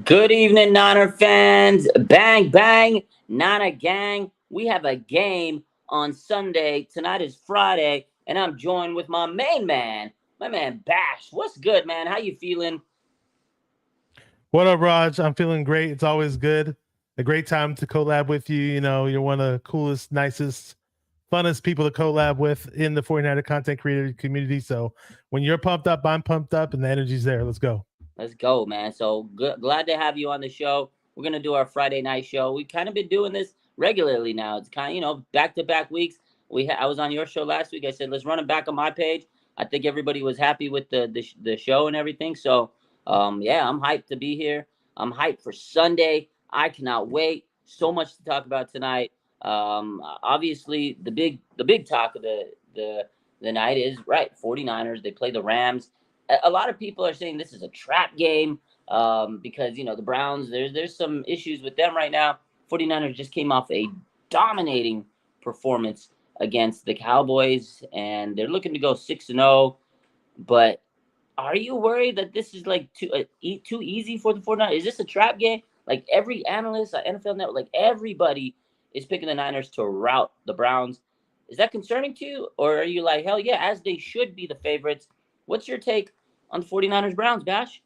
Good evening, Niner fans. Bang, bang, Niner gang. We have a game on Sunday. Tonight is Friday, and I'm joined with my main man, my man Bash. What's good, man? How you feeling? What up, Raj? I'm feeling great. It's always good. A great time to collab with you. You know, you're one of the coolest, nicest, funnest people to collab with in the 49er content creator community. So when you're pumped up, I'm pumped up, and the energy's there. Let's go. Let's go, man. So good, glad to have you on the show. We're gonna do our Friday night show. We've kind of been doing this regularly now. It's kind of back to back weeks. I was on your show last week. I said let's run it back on my page. I think everybody was happy with the show and everything. So yeah, I'm hyped to be here. I'm hyped for Sunday. I cannot wait. So much to talk about tonight. Obviously the big talk of the night is right. 49ers. They play the Rams. A lot of people are saying this is a trap game because the Browns, there's some issues with them right now. 49ers just came off a dominating performance against the Cowboys, and they're looking to go 6-0. But are you worried that this is like too easy for the 49ers? Is this a trap game? Like every analyst at NFL Network, like everybody is picking the Niners to rout the Browns. Is that concerning to you? Or are you like, hell yeah, as they should be the favorites? What's your take on the 49ers Browns, Bash?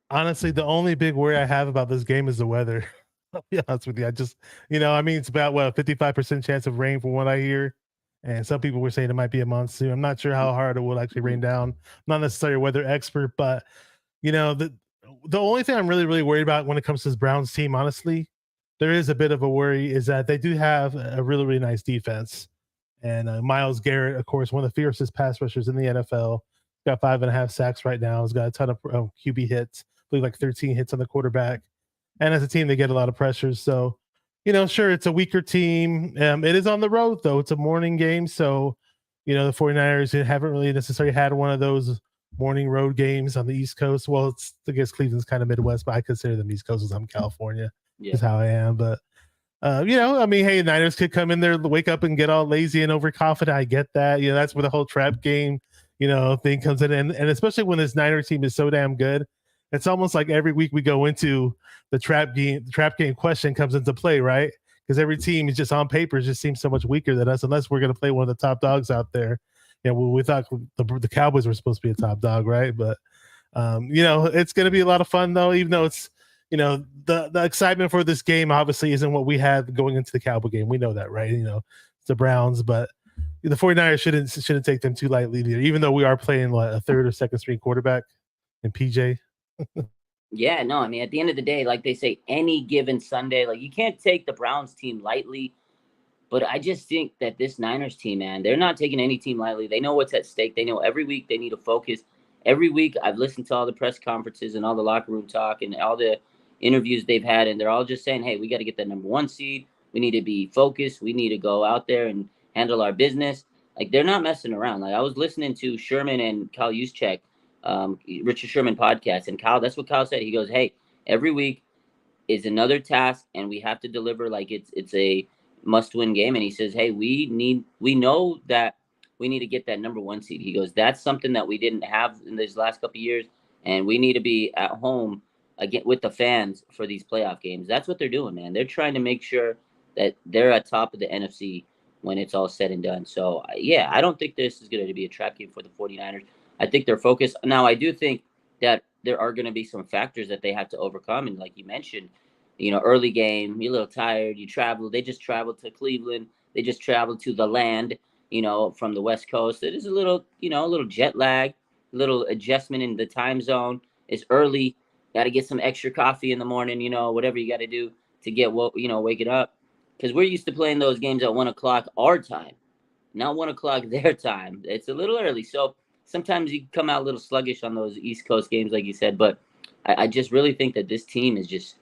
Honestly, the only big worry I have about this game is the weather. I'll be honest with you. It's about what, 55% chance of rain from what I hear. And some people were saying it might be a monsoon. I'm not sure how hard it will actually rain down. I'm not necessarily a weather expert, but you know, the only thing I'm really, really worried about when it comes to this Browns team, honestly, there is a bit of a worry, is that they do have a really, really nice defense. And Myles Garrett, of course, one of the fiercest pass rushers in the NFL, got 5.5 sacks right now. He's got a ton of QB hits, I believe like 13 hits on the quarterback. And as a team, they get a lot of pressures. So, sure, it's a weaker team. It is on the road, though. It's a morning game. So, the 49ers haven't really necessarily had one of those morning road games on the East Coast. Well, I guess Cleveland's kind of Midwest, but I consider them East Coast because I'm California, Yeah. is how I am. But, hey, Niners could come in there, wake up and get all lazy and overconfident. I get that. That's where the whole trap game, thing comes in. And especially when this Niner team is so damn good, it's almost like every week we go into the trap game question comes into play, right? Because every team is just on paper just seems so much weaker than us, unless we're going to play one of the top dogs out there. We thought the Cowboys were supposed to be a top dog, right? But it's going to be a lot of fun, though, even though it's the excitement for this game obviously isn't what we had going into the Cowboy game. We know that, right? It's the Browns, but the 49ers shouldn't take them too lightly either, even though we are playing a third or second string quarterback in PJ. Yeah, no, I mean, at the end of the day, like they say, any given Sunday, like you can't take the Browns team lightly. But I just think that this Niners team, man, they're not taking any team lightly. They know what's at stake. They know every week they need to focus. Every week I've listened to all the press conferences and all the locker room talk and all the interviews they've had, and they're all just saying, hey, we got to get that number one seed. We need to be focused. We need to go out there and handle our business. Like they're not messing around. Like I was listening to Sherman and Kyle Juszczyk, Richard Sherman podcast, and Kyle, that's what Kyle said. He goes, hey, every week is another task, and we have to deliver like it's a must-win game. And he says, hey, we know that we need to get that number one seed. He goes, that's something that we didn't have in these last couple of years, and we need to be at home again with the fans for these playoff games. That's what they're doing, man. They're trying to make sure that they're at top of the NFC when it's all said and done. So yeah, I don't think this is going to be a trap game for the 49ers. I think they're focused. Now I do think that there are going to be some factors that they have to overcome, and like you mentioned, early game, you're a little tired, you travel. They just traveled to Cleveland. They just traveled to the land, from the West Coast. It is a little, a little jet lag, a little adjustment in the time zone. It's early. Got to get some extra coffee in the morning, whatever you got to do to get, waking up. Because we're used to playing those games at 1 o'clock our time, not 1 o'clock their time. It's a little early. So sometimes you come out a little sluggish on those East Coast games, like you said. But I just really think that this team is just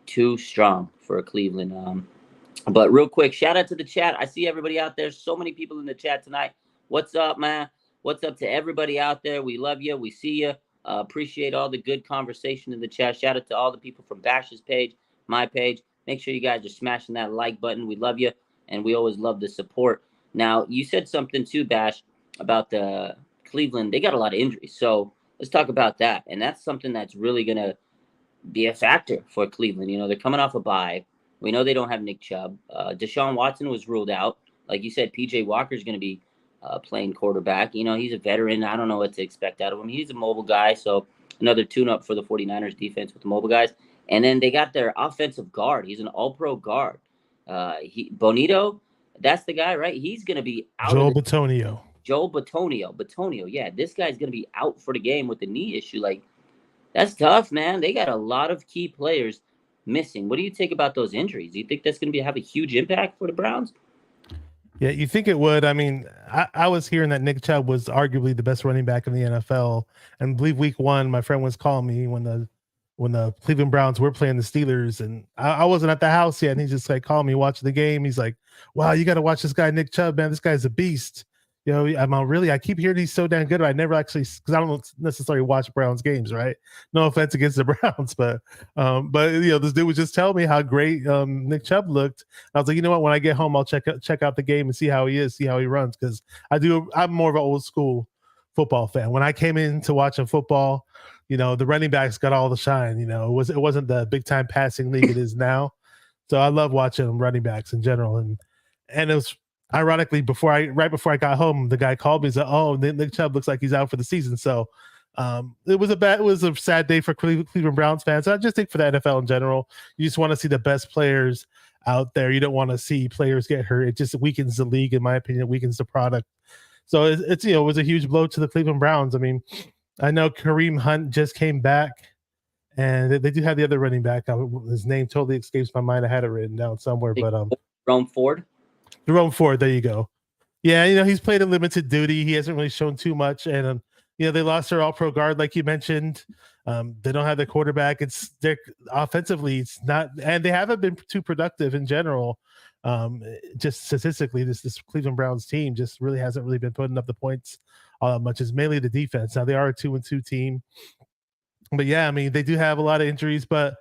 too strong for Cleveland. But real quick, shout out to the chat. I see everybody out there. So many people in the chat tonight. What's up, man? What's up to everybody out there? We love you. We see you. Appreciate all the good conversation in the chat. Shout out to all the people from Bash's page, my page. Make sure you guys are smashing that like button. We love you, and we always love the support. Now, you said something too, Bash, about the Cleveland. They got a lot of injuries. So let's talk about that. And that's something that's really going to be a factor for Cleveland. They're coming off a bye. We know they don't have Nick Chubb. Deshaun Watson was ruled out. Like you said, PJ Walker's going to be playing quarterback. He's a veteran. I don't know what to expect out of him. He's a mobile guy. So another tune-up for the 49ers defense with the mobile guys. And then they got their offensive guard. He's an all-pro guard. Bonito, that's the guy, right? He's going to be out of Joel the Batonio. Joe Batonio. Yeah, this guy's going to be out for the game with the knee issue. Like, that's tough, man. They got a lot of key players missing. What do you think about those injuries? Do you think that's going to have a huge impact for the Browns? Yeah, you think it would. I mean, I was hearing that Nick Chubb was arguably the best running back in the NFL. And I believe week 1, my friend was calling me when the Cleveland Browns were playing the Steelers, and I wasn't at the house yet. And he just like called me watching the game. He's like, "Wow, you got to watch this guy, Nick Chubb, man. This guy's a beast." I'm really. I keep hearing he's so damn good. But I never actually, because I don't necessarily watch Browns games, right? No offense against the Browns, but this dude was just telling me how great Nick Chubb looked. I was like, you know what? When I get home, I'll check out the game and see how he is, see how he runs, because I'm more of an old school football fan. When I came in to watching football, the running backs got all the shine. It wasn't the big time passing league it is now. So I love watching running backs in general, and it was. Ironically, right before I got home, the guy called me and said, "Oh, Nick Chubb looks like he's out for the season." So it was a sad day for Cleveland Browns fans. I just think for the NFL in general, you just want to see the best players out there. You don't want to see players get hurt. It just weakens the league, in my opinion. It weakens the product. So it was a huge blow to the Cleveland Browns. I mean, I know Kareem Hunt just came back, and they do have the other running back. His name totally escapes my mind. I had it written down somewhere, but Jerome Ford. Jerome Ford, there you go. Yeah, he's played a limited duty. He hasn't really shown too much, and they lost their All-Pro guard, like you mentioned. They don't have the quarterback. They're offensively, it's not, and they haven't been too productive in general. Just statistically, this Cleveland Browns team just really hasn't really been putting up the points much. It's mainly the defense. Now they are a 2-2 team, but yeah, I mean they do have a lot of injuries, but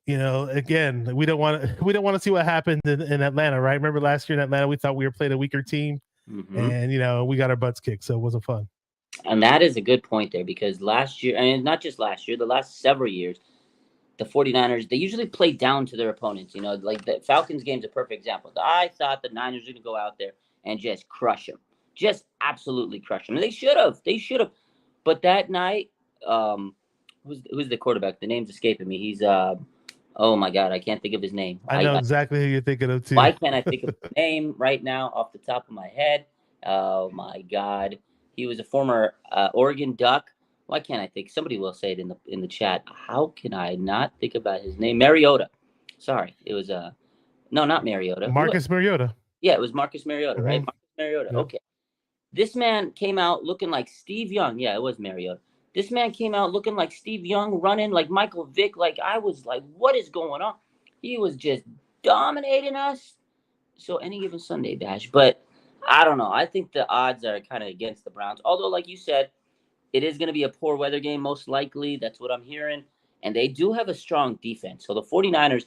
again, we don't want to see what happened in Atlanta, right? Remember last year in Atlanta, we thought we were playing a weaker team, and we got our butts kicked, so it wasn't fun. And that is a good point there, because last year, and not just last year, the last several years, the 49ers, they usually play down to their opponents. Like the Falcons game's a perfect example. I thought the Niners were going to go out there and just crush them, just absolutely crush them. And they should have. But that night, who's the quarterback? The name's escaping me. He's oh my God, I can't think of his name. I know exactly who you're thinking of too. Why can't I think of his name right now off the top of my head? Oh my God, he was a former Oregon Duck. Why can't I think? Somebody will say it in the chat. How can I not think about his name? Mariota. Sorry, it was no, not Mariota. Marcus Mariota. Yeah, it was Marcus Mariota, right? Marcus Mariota. Yeah. Okay. This man came out looking like Steve Young. Yeah, it was Mariota. This man came out looking like Steve Young, running like Michael Vick. Like, I was like, what is going on? He was just dominating us. So any given Sunday, Bash. But I don't know. I think the odds are kind of against the Browns. Although, like you said, it is going to be a poor weather game, most likely. That's what I'm hearing. And they do have a strong defense. So the 49ers,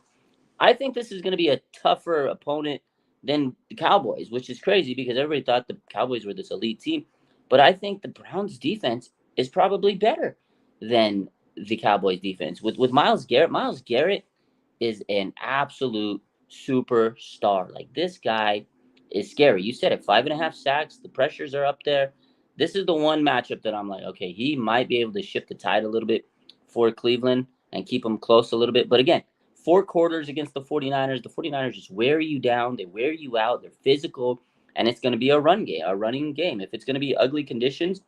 I think this is going to be a tougher opponent than the Cowboys, which is crazy because everybody thought the Cowboys were this elite team. But I think the Browns defense is probably better than the Cowboys defense. With Myles Garrett is an absolute superstar. Like, this guy is scary. You said it, 5.5 sacks. The pressures are up there. This is the one matchup that I'm like, okay, he might be able to shift the tide a little bit for Cleveland and keep them close a little bit. But again, 4 quarters against the 49ers. The 49ers just wear you down. They wear you out. They're physical. And it's going to be a running game. If it's going to be ugly conditions,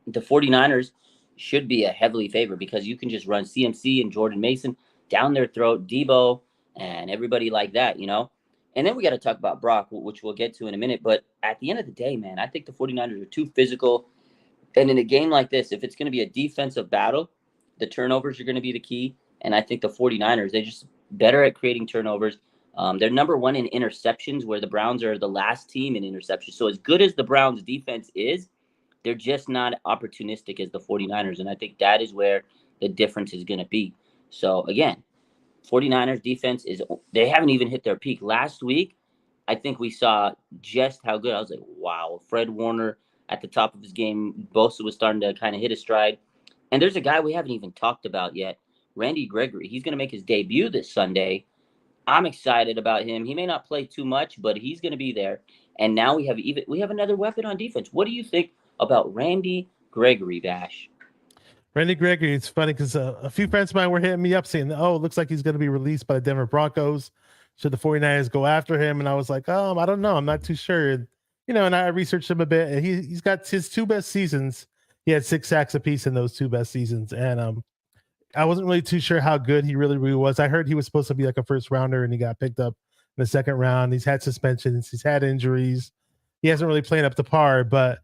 the 49ers should be a heavily favored because you can just run CMC and Jordan Mason down their throat, Debo, and everybody like that, And then we got to talk about Brock, which we'll get to in a minute. But at the end of the day, man, I think the 49ers are too physical. And in a game like this, if it's going to be a defensive battle, the turnovers are going to be the key. And I think the 49ers, they're just better at creating turnovers. They're number 1 in interceptions, where the Browns are the last team in interceptions. So as good as the Browns defense is, they're just not opportunistic as the 49ers. And I think that is where the difference is going to be. So again, 49ers defense they haven't even hit their peak. Last week, I think we saw just how good. I was like, wow, Fred Warner at the top of his game. Bosa was starting to kind of hit a stride. And there's a guy we haven't even talked about yet, Randy Gregory. He's going to make his debut this Sunday. I'm excited about him. He may not play too much, but he's going to be there. And now we have another weapon on defense. What do you think about Randy Gregory, Bash? Randy Gregory, it's funny because a few friends of mine were hitting me up saying, oh, it looks like he's going to be released by the Denver Broncos. Should the 49ers go after him? And I was like, I don't know. I'm not too sure. And, and I researched him a bit, and he's got his two best seasons. He had 6 sacks apiece in those two best seasons. And I wasn't really too sure how good he really was. I heard he was supposed to be like a first rounder, and he got picked up in the second round. He's had suspensions. He's had injuries. He hasn't really played up to par, but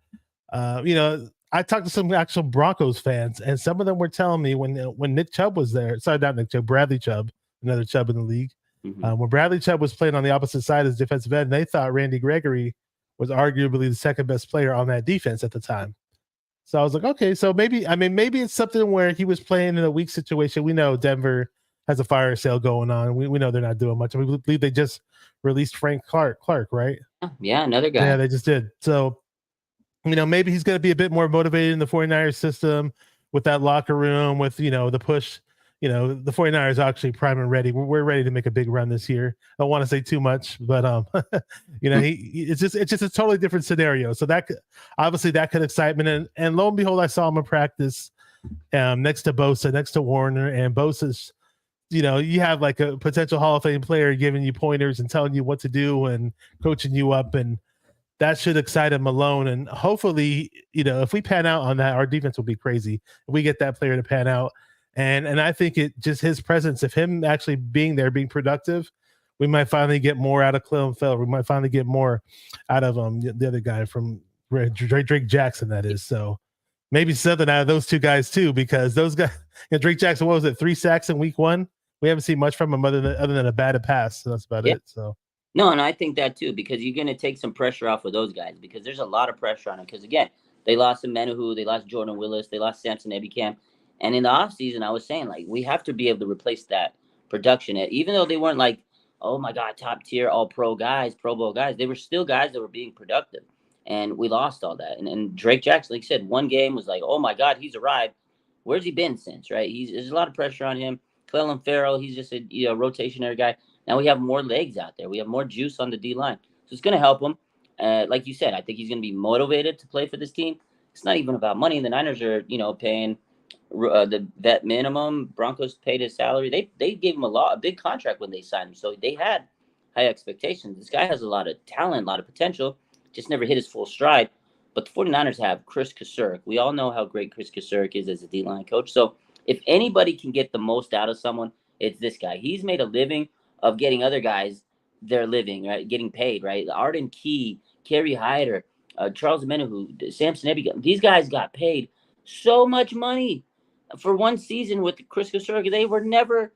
I talked to some actual Broncos fans, and some of them were telling me when Nick Chubb was there. Sorry, not Nick Chubb, Bradley Chubb, another Chubb in the league. Mm-hmm. When Bradley Chubb was playing on the opposite side as defensive end, they thought Randy Gregory was arguably the second best player on that defense at the time. So I was like, okay, so maybe it's something where he was playing in a weak situation. We know Denver has a fire sale going on. We know they're not doing much. We believe they just released Frank Clark, right? Yeah, another guy. Yeah, they just did. So maybe he's going to be a bit more motivated in the 49ers system with that locker room, with, the push. The 49ers are actually prime and ready. We're ready to make a big run this year. I don't want to say too much, but, it's just a totally different scenario. So that obviously that could excitement. And lo and behold, I saw him in practice next to Bosa, next to Warner, and Bosa's, you have like a potential Hall of Fame player giving you pointers and telling you what to do and coaching you up, and that should excite him alone. And hopefully, if we pan out on that, our defense will be crazy. If we get that player to pan out. And I think it just his presence, if him actually being there, being productive, we might finally get more out of Clelin Feller. We might finally get more out of the other guy from Drake Jackson, that is. So maybe something out of those two guys too, because those guys, Drake Jackson, what was it, 3 sacks in week 1? We haven't seen much from him other than a batted pass. So that's about it. So. No, and I think that too, because you're going to take some pressure off of those guys, because there's a lot of pressure on them. Because again, they lost Menahu, they lost Jordan Willis, they lost Samson Ebicam. And in the offseason, I was saying, like, we have to be able to replace that production. Even though they weren't like, oh my God, top tier, all pro guys, Pro Bowl guys, they were still guys that were being productive. And we lost all that. And Drake Jackson, like I said, one game was like, oh my God, he's arrived. Where's he been since, right? There's a lot of pressure on him. Clelin Ferrell, he's just a rotationary guy. Now we have more legs out there. We have more juice on the D line. So it's going to help him. Like you said, I think he's going to be motivated to play for this team. It's not even about money. The Niners are, paying the vet minimum. Broncos paid his salary. They gave him a big contract when they signed him. So they had high expectations. This guy has a lot of talent, a lot of potential. Just never hit his full stride. But the 49ers have Chris Kasurek. We all know how great Chris Kasurek is as a D-line coach. So if anybody can get the most out of someone, it's this guy. He's made a living of getting other guys their living, right? Getting paid, right? Arden Key, Kerry Hyder, Charles Menahu, Samson Ebicam. These guys got paid so much money for one season with Chris Kasurek. They were never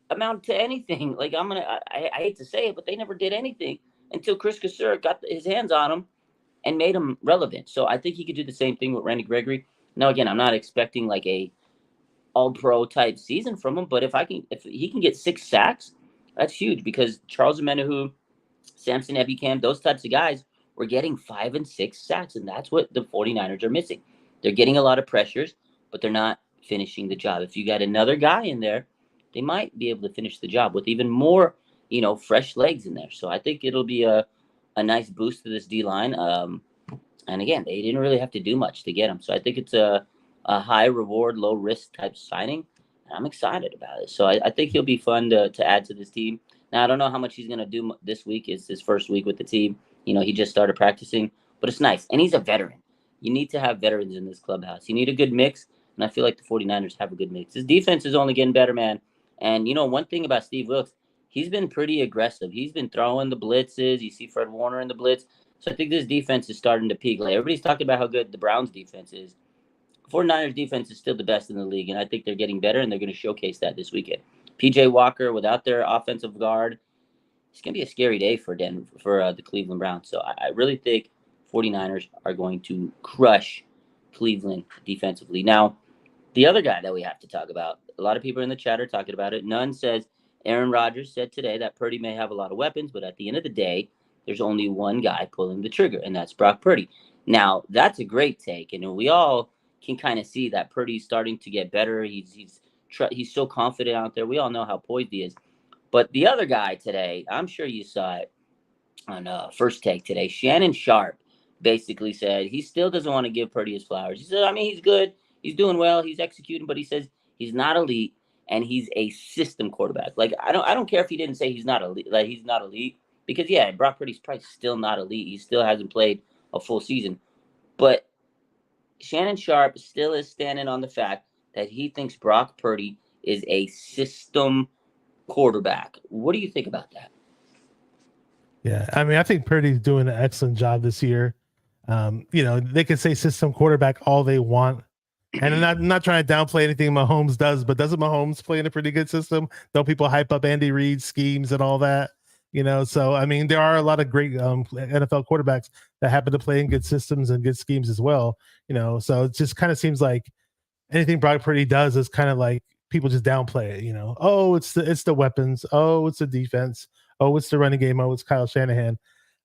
amounted to anything. Like I hate to say it, but they never did anything until Chris Kasurek got his hands on them and made him relevant. So I think he could do the same thing with Randy Gregory. Now, again, I'm not expecting like a all-pro type season from him, but if he can get 6 sacks, that's huge, because Charles Menahu, Samson Ebicam, those types of guys were getting 5 and 6 sacks, and that's what the 49ers are missing. They're getting a lot of pressures, but they're not finishing the job. If you got another guy in there, they might be able to finish the job with even more, fresh legs in there. So I think it'll be a nice boost to this D-line. And again, they didn't really have to do much to get him. So I think it's a high reward, low risk type signing. And I'm excited about it. So I think he'll be fun to add to this team. Now, I don't know how much he's going to do this week. It's his first week with the team. He just started practicing, but it's nice. And he's a veteran. You need to have veterans in this clubhouse. You need a good mix. And I feel like the 49ers have a good mix. His defense is only getting better, man. And, one thing about Steve Wilkes, he's been pretty aggressive. He's been throwing the blitzes. You see Fred Warner in the blitz. So I think this defense is starting to peak. Like, everybody's talking about how good the Browns defense is. 49ers defense is still the best in the league, and I think they're getting better, and they're going to showcase that this weekend. P.J. Walker, without their offensive guard, it's going to be a scary day for the Cleveland Browns. So I really think 49ers are going to crush Cleveland defensively. Now, the other guy that we have to talk about, a lot of people in the chat are talking about it. None says Aaron Rodgers said today that Purdy may have a lot of weapons, but at the end of the day, there's only one guy pulling the trigger, and that's Brock Purdy. Now, that's a great take, and we all can kind of see that Purdy's starting to get better. He's He's so confident out there. We all know how poised he is. But the other guy today, I'm sure you saw it on First Take today. Shannon Sharp basically said he still doesn't want to give Purdy his flowers. He said, I mean, he's good, he's doing well, he's executing, but he says he's not elite and he's a system quarterback. Like I don't care if he didn't say he's not elite, like he's not elite, because yeah, Brock Purdy's probably still not elite. He still hasn't played a full season, but Shannon Sharp still is standing on the fact that he thinks Brock Purdy is a system quarterback. What do you think about that? Yeah, I mean, I think Purdy's doing an excellent job this year. They can say system quarterback all they want, and I'm not trying to downplay anything Mahomes does, but doesn't Mahomes play in a pretty good system? Don't people hype up Andy Reid schemes and all that? So I mean, there are a lot of great NFL quarterbacks that happen to play in good systems and good schemes as well. So it just kind of seems like anything Brock Purdy does is kind of like people just downplay it. Oh, it's the weapons. Oh, it's the defense. Oh, it's the running game. Oh, it's Kyle Shanahan.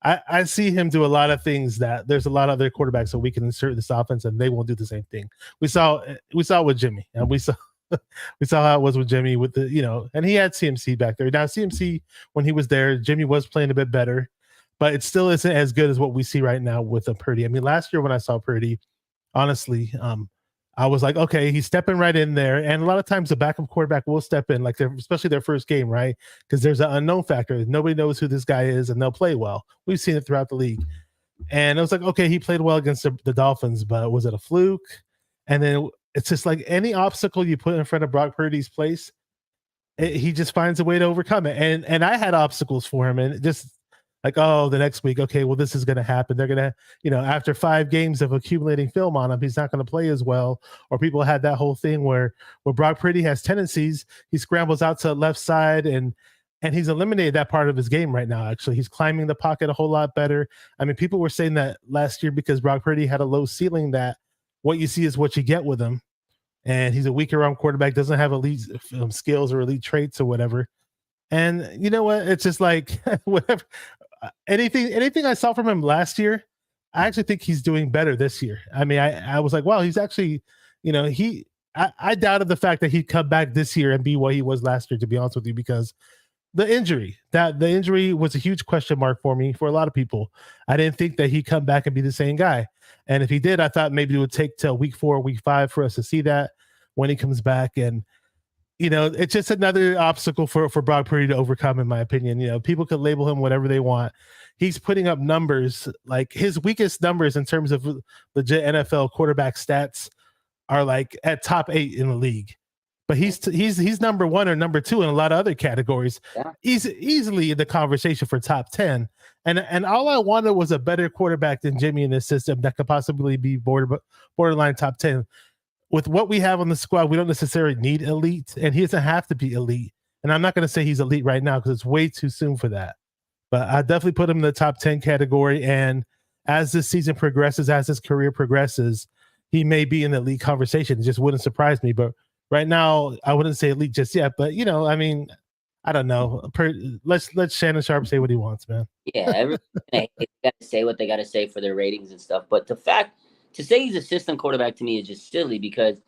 I see him do a lot of things that there's a lot of other quarterbacks that we can insert this offense and they won't do the same thing. We saw it with Jimmy, and we saw we saw how it was with Jimmy with and he had CMC back there. Now CMC, when he was there, Jimmy was playing a bit better, but it still isn't as good as what we see right now with a Purdy. I mean, last year when I saw Purdy, honestly, I was like, okay, he's stepping right in there. And a lot of times the backup quarterback will step in, like especially their first game, right? Because there's an unknown factor. Nobody knows who this guy is, and they'll play well. We've seen it throughout the league. And it was like, okay, he played well against the Dolphins, but was it a fluke? And then it's just like any obstacle you put in front of Brock Purdy's place, he just finds a way to overcome it. And I had obstacles for him, and just like, oh, the next week, okay, well, this is going to happen. They're going to, after 5 games of accumulating film on him, he's not going to play as well. Or people had that whole thing where Brock Purdy has tendencies, he scrambles out to the left side, and he's eliminated that part of his game right now. Actually, he's climbing the pocket a whole lot better. I mean, people were saying that last year because Brock Purdy had a low ceiling, that what you see is what you get with him. And he's a weaker arm quarterback, doesn't have elite skills or elite traits or whatever. And you know what? It's just like whatever. Anything I saw from him last year, I actually think he's doing better this year. I mean, I was like, wow, he's actually, I doubted the fact that he'd come back this year and be what he was last year, to be honest with you, because the injury was a huge question mark for me, for a lot of people. I didn't think that he'd come back and be the same guy. And if he did, I thought maybe it would take till week 4, week 5 for us to see that when he comes back. And it's just another obstacle for Brock Purdy to overcome, in my opinion. People could label him whatever they want. He's putting up numbers, like his weakest numbers in terms of legit NFL quarterback stats are like at top 8 in the league. But he's number 1 or number 2 in a lot of other categories. Yeah. He's easily in the conversation for top 10. And all I wanted was a better quarterback than Jimmy in this system that could possibly be borderline top 10. With what we have on the squad, we don't necessarily need elite, and he doesn't have to be elite. And I'm not going to say he's elite right now because it's way too soon for that. But I definitely put him in the top 10 category. And as this season progresses, as his career progresses, he may be in the elite conversation. It just wouldn't surprise me. But right now, I wouldn't say elite just yet. But, I mean, I don't know. Let Shannon Sharp say what he wants, man. Yeah, everyone's got to say what they got to say for their ratings and stuff. But the fact to say he's a system quarterback to me is just silly, because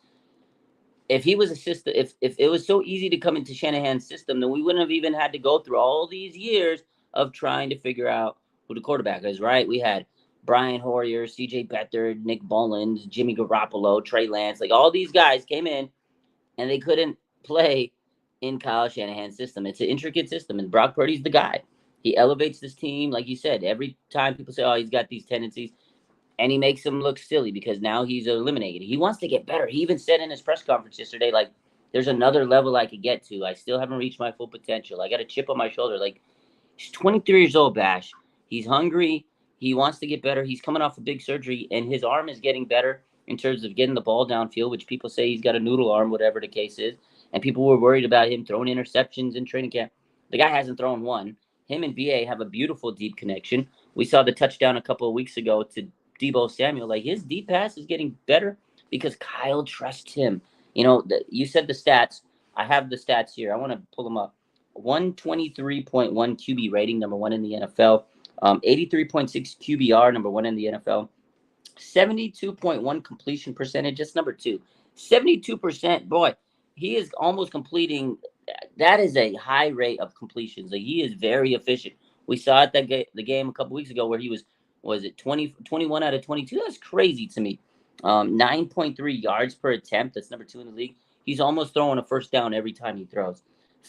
if he was a system, if it was so easy to come into Shanahan's system, then we wouldn't have even had to go through all these years of trying to figure out who the quarterback is, right? We had Brian Hoyer, CJ Beathard, Nick Mullins, Jimmy Garoppolo, Trey Lance, like all these guys came in and they couldn't play in Kyle Shanahan's system. It's an intricate system, and Brock Purdy's the guy. He elevates this team, like you said. Every time people say, oh, he's got these tendencies, and he makes them look silly because now he's eliminated. He wants to get better. He even said in his press conference yesterday, like, there's another level I could get to. I still haven't reached my full potential. I got a chip on my shoulder. Like, he's 23 years old, Bash. He's hungry. He wants to get better. He's coming off a big surgery, and his arm is getting better in terms of getting the ball downfield, which people say he's got a noodle arm, whatever the case is. And people were worried about him throwing interceptions in training camp. The guy hasn't thrown one. Him and BA have a beautiful deep connection. We saw the touchdown a couple of weeks ago to Deebo Samuel. Like, his deep pass is getting better because Kyle trusts him. You said the stats. I have the stats here. I want to pull them up. 123.1 QB rating, number 1 in the NFL. 83.6 QBR, number 1 in the NFL. 72.1 completion percentage, just number 2. 72%, boy. he is almost completing. That is a high rate of completions. Like, he is very efficient. We saw it the game a couple weeks ago where he was it 21 out of 22. That's crazy to me. 9.3 yards per attempt. That's number 2 in the league. He's almost throwing a first down every time he throws.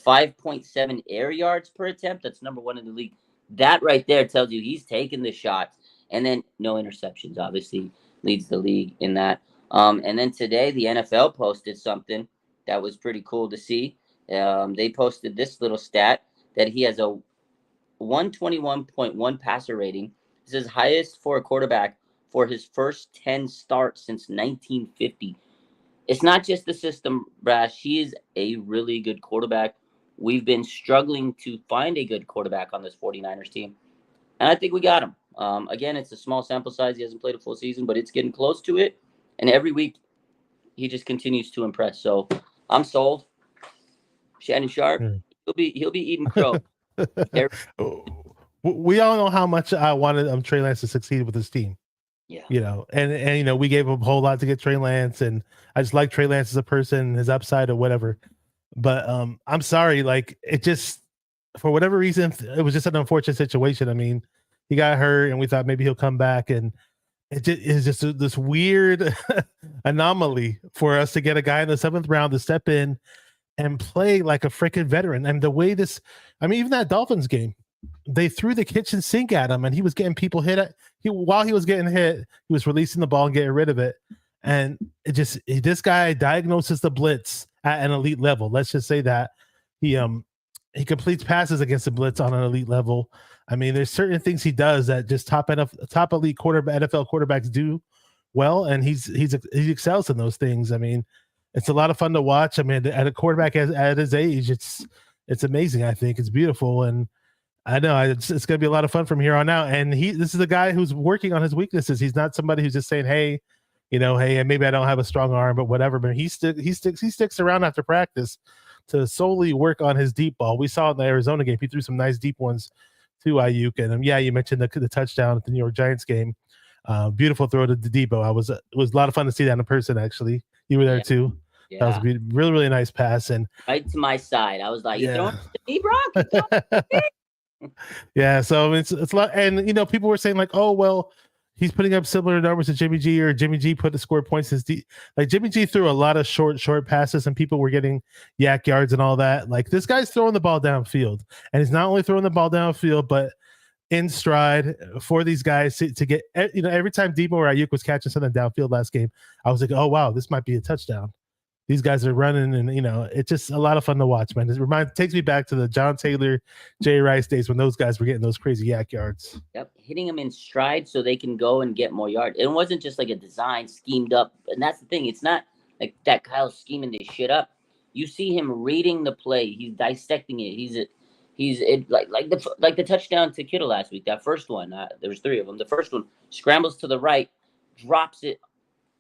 5.7 air yards per attempt. That's number 1 in the league. That right there tells you he's taking the shots. And then no interceptions, obviously leads the league in that. And then today the NFL posted something that was pretty cool to see. They posted this little stat that he has a 121.1 passer rating. This is highest for a quarterback for his first 10 starts since 1950. It's not just the system, Brash. He is a really good quarterback. We've been struggling to find a good quarterback on this 49ers team, and I think we got him. Again, it's a small sample size. He hasn't played a full season, but it's getting close to it. And every week, he just continues to impress. So I'm sold. Shannon Sharp, he'll be eating crow. We all know how much I wanted Trey Lance to succeed with his team. Yeah. And we gave him a whole lot to get Trey Lance, and I just like Trey Lance as a person, his upside or whatever. But I'm sorry, like, it just, for whatever reason, it was just an unfortunate situation. I mean, he got hurt, and we thought maybe he'll come back, and it just is just this weird anomaly for us to get a guy in the 7th round to step in and play like a freaking veteran. And the way even that Dolphins game, they threw the kitchen sink at him, and he was getting people hit. While he was getting hit, he was releasing the ball and getting rid of it. And this guy diagnoses the blitz at an elite level. Let's just say that he completes passes against the blitz on an elite level. I mean, there's certain things he does that just top elite NFL quarterbacks do well, and he excels in those things. I mean, it's a lot of fun to watch. I mean, at a quarterback at his age, it's amazing. I think it's beautiful, and I know it's going to be a lot of fun from here on out. And this is a guy who's working on his weaknesses. He's not somebody who's just saying, hey, maybe I don't have a strong arm, but whatever. But he sticks around after practice to solely work on his deep ball. We saw in the Arizona game, he threw some nice deep ones to Ayuk. And you mentioned the touchdown at the New York Giants game. Beautiful throw to Debo. It was a lot of fun to see that in person, actually. You were there too. Yeah. That was a really, really nice pass. And right to my side. I was like, you throwing to me, Brock? Yeah, so it's a lot. And, people were saying like, oh, well, he's putting up similar numbers to Jimmy G, or Jimmy G put the score points as like Jimmy G threw a lot of short passes, and people were getting yak yards and all that. Like, this guy's throwing the ball downfield, and he's not only throwing the ball downfield, but in stride for these guys to get, every time Debo or Ayuk was catching something downfield last game, I was like, oh, wow, this might be a touchdown. These guys are running, and it's just a lot of fun to watch, man. It takes me back to the John Taylor, Jay Rice days when those guys were getting those crazy yak yards. Yep, hitting them in stride so they can go and get more yards. It wasn't just like a design schemed up, and that's the thing. It's not like that Kyle's scheming this shit up. You see him reading the play. He's dissecting it. He's like the touchdown to Kittle last week. That first one, there was 3 of them. The first one scrambles to the right, drops it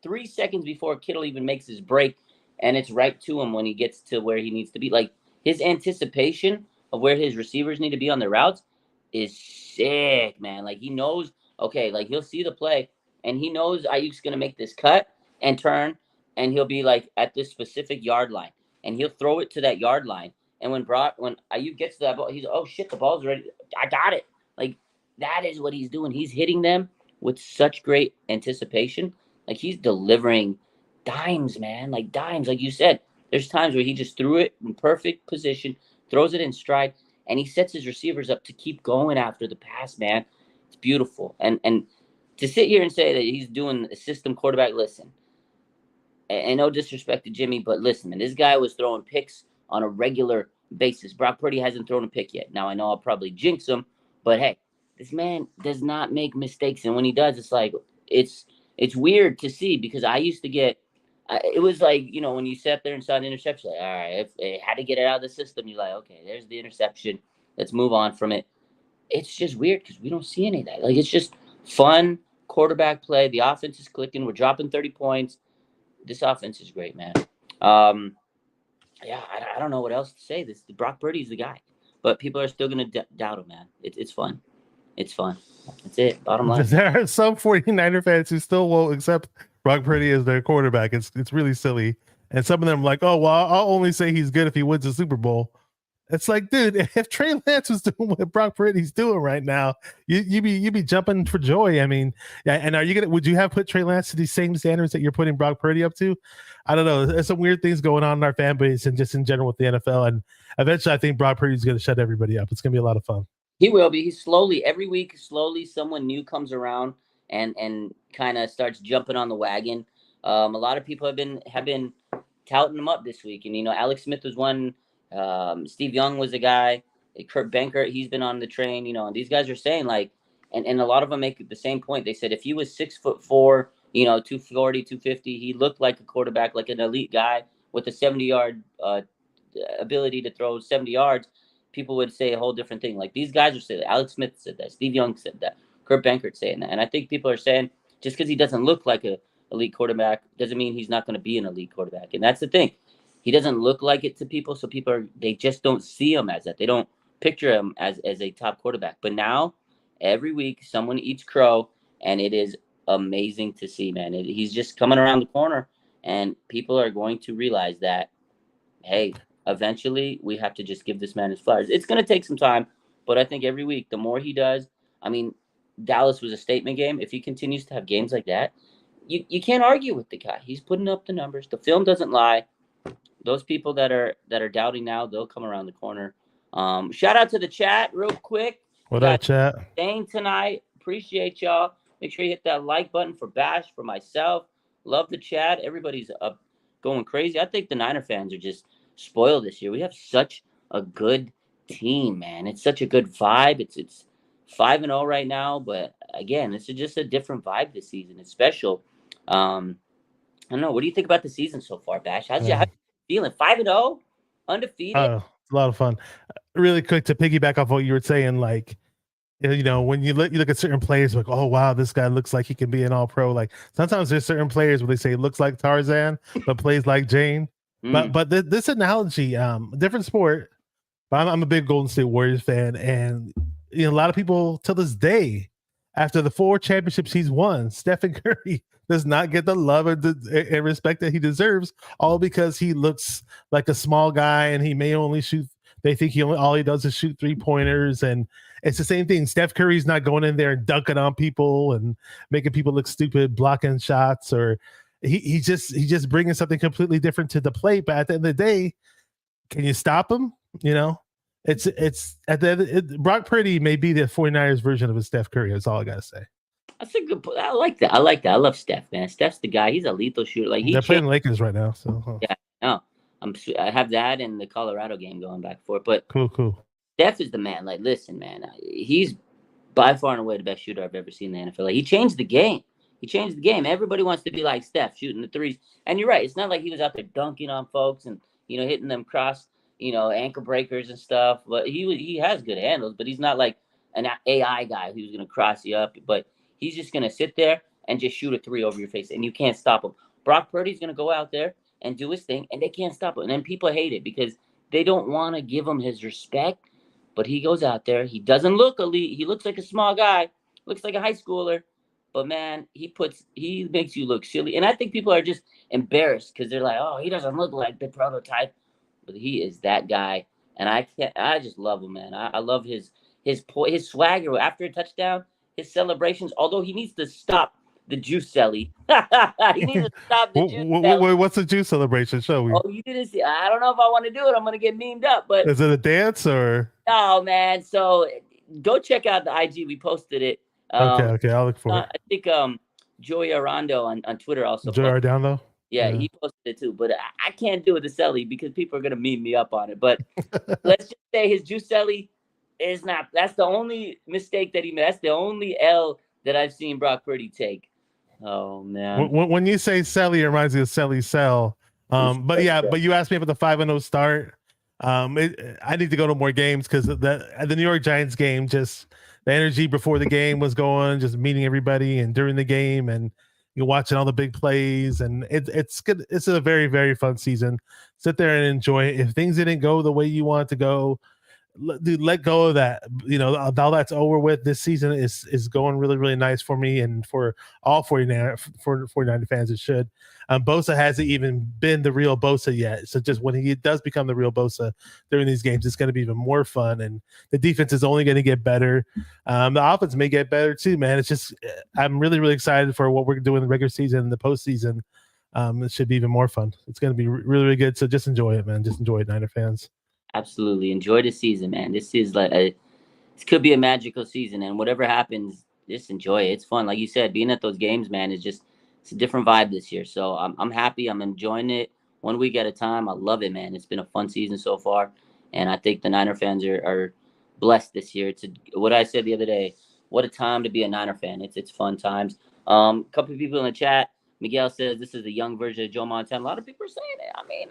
3 seconds before Kittle even makes his break. And it's right to him when he gets to where he needs to be. Like, his anticipation of where his receivers need to be on their routes is sick, man. Like, he knows, okay, like, he'll see the play, and he knows Ayuk's going to make this cut and turn, and he'll be, like, at this specific yard line. And he'll throw it to that yard line. And when Ayuk gets to that ball, he's, oh, shit, the ball's ready. I got it. Like, that is what he's doing. He's hitting them with such great anticipation. Like, he's delivering dimes, man, like dimes. Like you said, there's times where he just threw it in perfect position, throws it in stride, and he sets his receivers up to keep going after the pass, man. It's beautiful. And to sit here and say that he's doing a system quarterback, listen, and no disrespect to Jimmy, but listen, man, this guy was throwing picks on a regular basis. Brock Purdy hasn't thrown a pick yet. Now, I know I'll probably jinx him, but hey, this man does not make mistakes, and when he does, it's like it's weird to see, because I used to get, it was like, when you sat there and saw an interception, like, all right, if it had to get it out of the system, you're like, okay, there's the interception. Let's move on from it. It's just weird because we don't see any of that. Like, it's just fun quarterback play. The offense is clicking. We're dropping 30 points. This offense is great, man. I don't know what else to say. Brock Purdy's the guy. But people are still going to doubt him, man. It's fun. It's fun. That's it. Bottom line. There are some 49er fans who still won't accept Brock Purdy as their quarterback. It's really silly. And some of them like, oh well, I'll only say he's good if he wins the Super Bowl. It's like, dude, if Trey Lance was doing what Brock Purdy's doing right now, you be jumping for joy. I mean, yeah. And would you have put Trey Lance to these same standards that you're putting Brock Purdy up to? I don't know. There's some weird things going on in our fan base and just in general with the NFL. And eventually, I think Brock Purdy's going to shut everybody up. It's going to be a lot of fun. He will be. He's slowly every week. Slowly, someone new comes around and kind of starts jumping on the wagon. A lot of people have been touting him up this week, and Alex Smith was one. Steve Young was a guy. Kurt Benkert, he's been on the train. And these guys are saying like, and a lot of them make the same point. They said if he was 6'4", 240, 250, he looked like a quarterback, like an elite guy with a 70-yard ability to throw 70 yards. People would say a whole different thing. Like these guys are saying that. Alex Smith said that. Steve Young said that. Kurt Benkert saying that. And I think people are saying just because he doesn't look like a elite quarterback doesn't mean he's not going to be an elite quarterback. And that's the thing. He doesn't look like it to people, so they just don't see him as that. They don't picture him as a top quarterback. But now, every week, someone eats crow, and it is amazing to see, man. He's just coming around the corner, and people are going to realize that, hey, eventually we have to just give this man his flowers. It's going to take some time, but I think every week, the more he does, I mean, Dallas was a statement game. If he continues to have games like that, you can't argue with the guy. He's putting up the numbers. The film doesn't lie. Those people that are doubting now, they'll come around the corner. Shout out to the chat real quick. What up, chat? Staying tonight. Appreciate y'all. Make sure you hit that like button for Bash, for myself. Love the chat. Everybody's up going crazy. I think the Niner fans are just spoiled this year. We have such a good team, man. It's such a good vibe. It's 5-0 right now, but again, it's just a different vibe this season. It's special. I don't know. What do you think about the season so far, Bash? How you feeling? 5-0, undefeated. Oh, it's a lot of fun. Really quick to piggyback off what you were saying, like, when you look at certain players, like, oh wow, this guy looks like he can be an all-pro. Like sometimes there's certain players where they say looks like Tarzan but plays like Jane. But this analogy, different sport. But I'm a big Golden State Warriors fan, and a lot of people till this day, after the 4 championships he's won, Stephen Curry does not get the love and respect that he deserves, all because he looks like a small guy and he may only shoot. They think all he does is shoot 3-pointers, and it's the same thing. Steph Curry's not going in there and dunking on people and making people look stupid, blocking shots, or he just bringing something completely different to the plate. But at the end of the day, can you stop him? It's at the Brock Purdy may be the 49ers version of a Steph Curry. That's all I gotta say. That's a good. I like that. I love Steph, man. Steph's the guy. He's a lethal shooter. Like they're playing Lakers right now, so yeah, no, I have that in the Colorado game going back and forth. But cool. Steph is the man. Like, listen, man, he's by far and away the best shooter I've ever seen in the NFL. Like, he changed the game. Everybody wants to be like Steph, shooting the threes. And you're right. It's not like he was out there dunking on folks and hitting them cross, ankle breakers and stuff. But he has good handles. But he's not like an AI guy who's going to cross you up. But he's just going to sit there and just shoot a 3 over your face, and you can't stop him. Brock Purdy's going to go out there and do his thing, and they can't stop him. And then people hate it because they don't want to give him his respect. But he goes out there. He doesn't look elite. He looks like a small guy. Looks like a high schooler. But, man, he makes you look silly. And I think people are just embarrassed because they're like, oh, he doesn't look like the prototype. But he is that guy. And I just love him, man. I love his swagger after a touchdown, his celebrations, although he needs to stop the juice celly. He needs to stop the juice celly. What's the juice celebration? Show me. Oh, you didn't see. I don't know if I want to do it. I'm going to get memed up. But is it a dance or? No, man. So go check out the IG. We posted it. Okay. I'll look for it. I think Joey Arando on Twitter also. Joey Arando? Yeah, he posted it too. But I can't do it to celly because people are going to meme me up on it. But let's just say his juice celly is not. That's the only mistake that he made. That's the only L that I've seen Brock Purdy take. Oh man! When you say Selly, it reminds me of Selly Sell. But you asked me about the 5-0 start. I need to go to more games because the New York Giants game, just the energy before the game was going, just meeting everybody, and during the game, and you're watching all the big plays, and it's good. It's a very, very fun season. Sit there and enjoy it. If things didn't go the way you want it to go, dude, let go of that. Now that's over with. This season is going really, really nice for me and for all 49 for 49 fans. It should. Bosa hasn't even been the real Bosa yet. So just when he does become the real Bosa during these games, it's going to be even more fun. And the defense is only going to get better. The offense may get better too, man. It's just I'm really, really excited for what we're doing in the regular season and the postseason. It should be even more fun. It's going to be really, really good. So just enjoy it, man. Just enjoy it, Niner fans. Absolutely. Enjoy the season, man. This is like this could be a magical season, and whatever happens, just enjoy it. It's fun. Like you said, being at those games, man, is just it's a different vibe this year. So I'm happy. I'm enjoying it 1 week at a time. I love it, man. It's been a fun season so far, and I think the Niner fans are blessed this year. What I said the other day. What a time to be a Niner fan. It's fun times. A couple of people in the chat. Miguel says this is a young version of Joe Montana. A lot of people are saying it. I mean,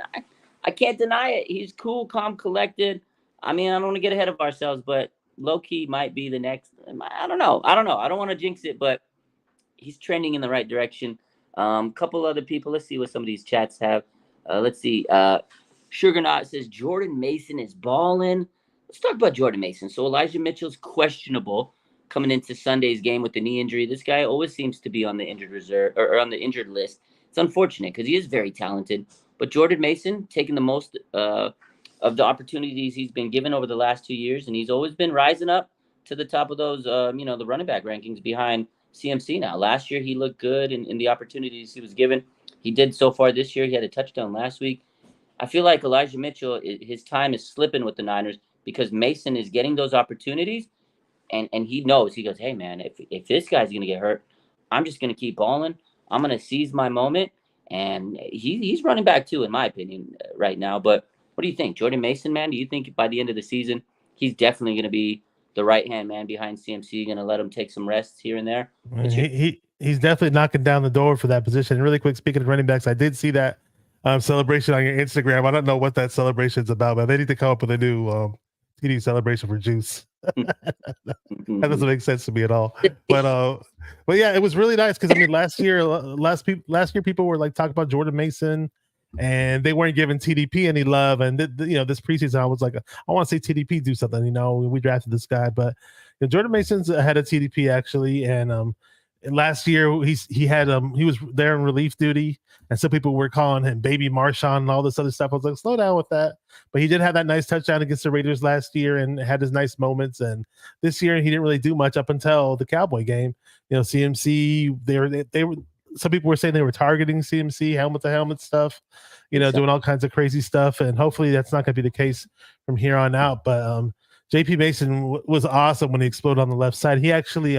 I can't deny it. He's cool, calm, collected. I mean, I don't want to get ahead of ourselves, but low key might be the next. I don't know. I don't know. I don't want to jinx it, but he's trending in the right direction. Couple other people. Let's see what some of these chats have. Let's see. Sugarnaut says Jordan Mason is balling. Let's talk about Jordan Mason. So Elijah Mitchell's questionable coming into Sunday's game with the knee injury. This guy always seems to be on the injured reserve or on the injured list. It's unfortunate because he is very talented. But Jordan Mason taking the most of the opportunities he's been given over the last 2 years, and he's always been rising up to the top of those, the running back rankings behind CMC now. Last year, he looked good in the opportunities he was given. He did so far this year. He had a touchdown last week. I feel like Elijah Mitchell, his time is slipping with the Niners because Mason is getting those opportunities, and he knows. He goes, hey, man, if this guy's going to get hurt, I'm just going to keep balling. I'm going to seize my moment. And he's running back too, in my opinion, right now. But what do you think? Jordan Mason, man, do you think by the end of the season, he's definitely going to be the right-hand man behind CMC, going to let him take some rests here and there? What's your He's definitely knocking down the door for that position. Really quick, speaking of running backs, I did see that celebration on your Instagram. I don't know what that celebration's about, but they need to come up with a new TD celebration for Juice. That doesn't make sense to me at all. But yeah, it was really nice because I mean, last year people were like talking about Jordan Mason, and they weren't giving TDP any love. And this preseason, I was like, I want to see TDP do something. We drafted this guy, but Jordan Mason's ahead of TDP actually, and last year he was there in relief duty, and some people were calling him Baby Marshawn and all this other stuff. I was like, slow down with that. But he did have that nice touchdown against the Raiders last year and had his nice moments. And this year he didn't really do much up until the Cowboy game. CMC, they were some people were saying they were targeting CMC helmet to helmet stuff, doing all kinds of crazy stuff. And hopefully that's not going to be the case from here on out. But JP Mason was awesome when he exploded on the left side. He actually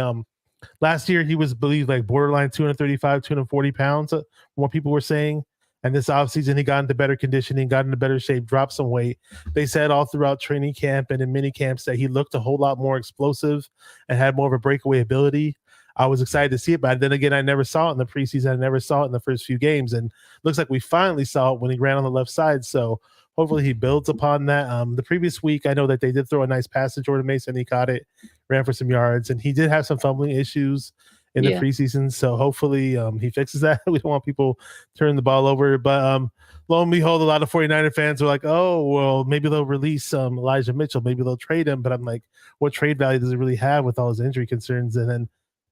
last year, he was believed like borderline 235, 240 pounds, what people were saying. And this offseason, he got into better conditioning, got into better shape, dropped some weight. They said all throughout training camp and in mini camps that he looked a whole lot more explosive and had more of a breakaway ability. I was excited to see it, but then again, I never saw it in the preseason. I never saw it in the first few games. And looks like we finally saw it when he ran on the left side. So hopefully he builds upon that. The previous week, I know that they did throw a nice pass to Jordan Mason. He caught it, ran for some yards, and he did have some fumbling issues in the preseason. So hopefully he fixes that. We don't want people turning the ball over. But lo and behold, a lot of 49er fans are like, oh, well, maybe they'll release Elijah Mitchell. Maybe they'll trade him. But I'm like, what trade value does it really have with all his injury concerns? And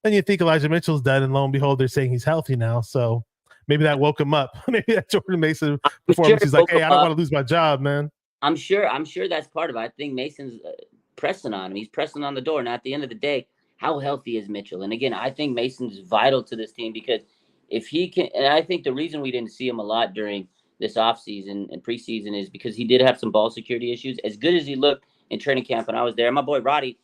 then you think Elijah Mitchell's done, and lo and behold, they're saying he's healthy now. So maybe that woke him up. Maybe that Jordan Mason performance. He's like, hey, I don't want to lose my job, man. I'm sure that's part of it. I think Mason's pressing on him. He's pressing on the door. And at the end of the day, how healthy is Mitchell? And again, I think Mason's vital to this team because if he can, and I think the reason we didn't see him a lot during this offseason and preseason is because he did have some ball security issues. As good as he looked in training camp when I was there, my boy Roddy,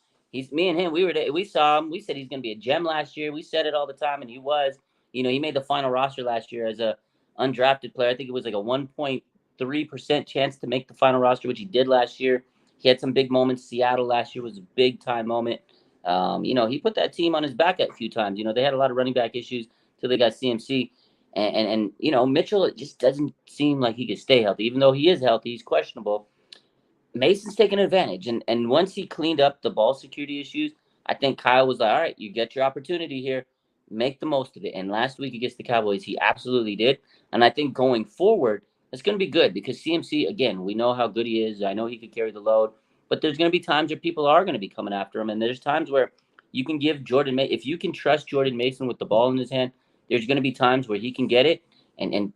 me and him, we were there, we saw him. We said he's going to be a gem last year. We said it all the time, and he was. He made the final roster last year as a undrafted player. I think it was like a 1.3% chance to make the final roster, which he did last year. He had some big moments. Seattle last year was a big time moment. He put that team on his back a few times. They had a lot of running back issues till they got CMC. And Mitchell, it just doesn't seem like he could stay healthy. Even though he is healthy, he's questionable. Mason's taking advantage. And once he cleaned up the ball security issues, I think Kyle was like, all right, you get your opportunity here. Make the most of it. And last week against the Cowboys, he absolutely did. And I think going forward, it's going to be good because CMC, again, we know how good he is. I know he could carry the load. but there's going to be times where people are going to be coming after him, and there's times where you can give Jordan Mason, if you can trust Jordan Mason with the ball in his hand, there's going to be times where he can get it and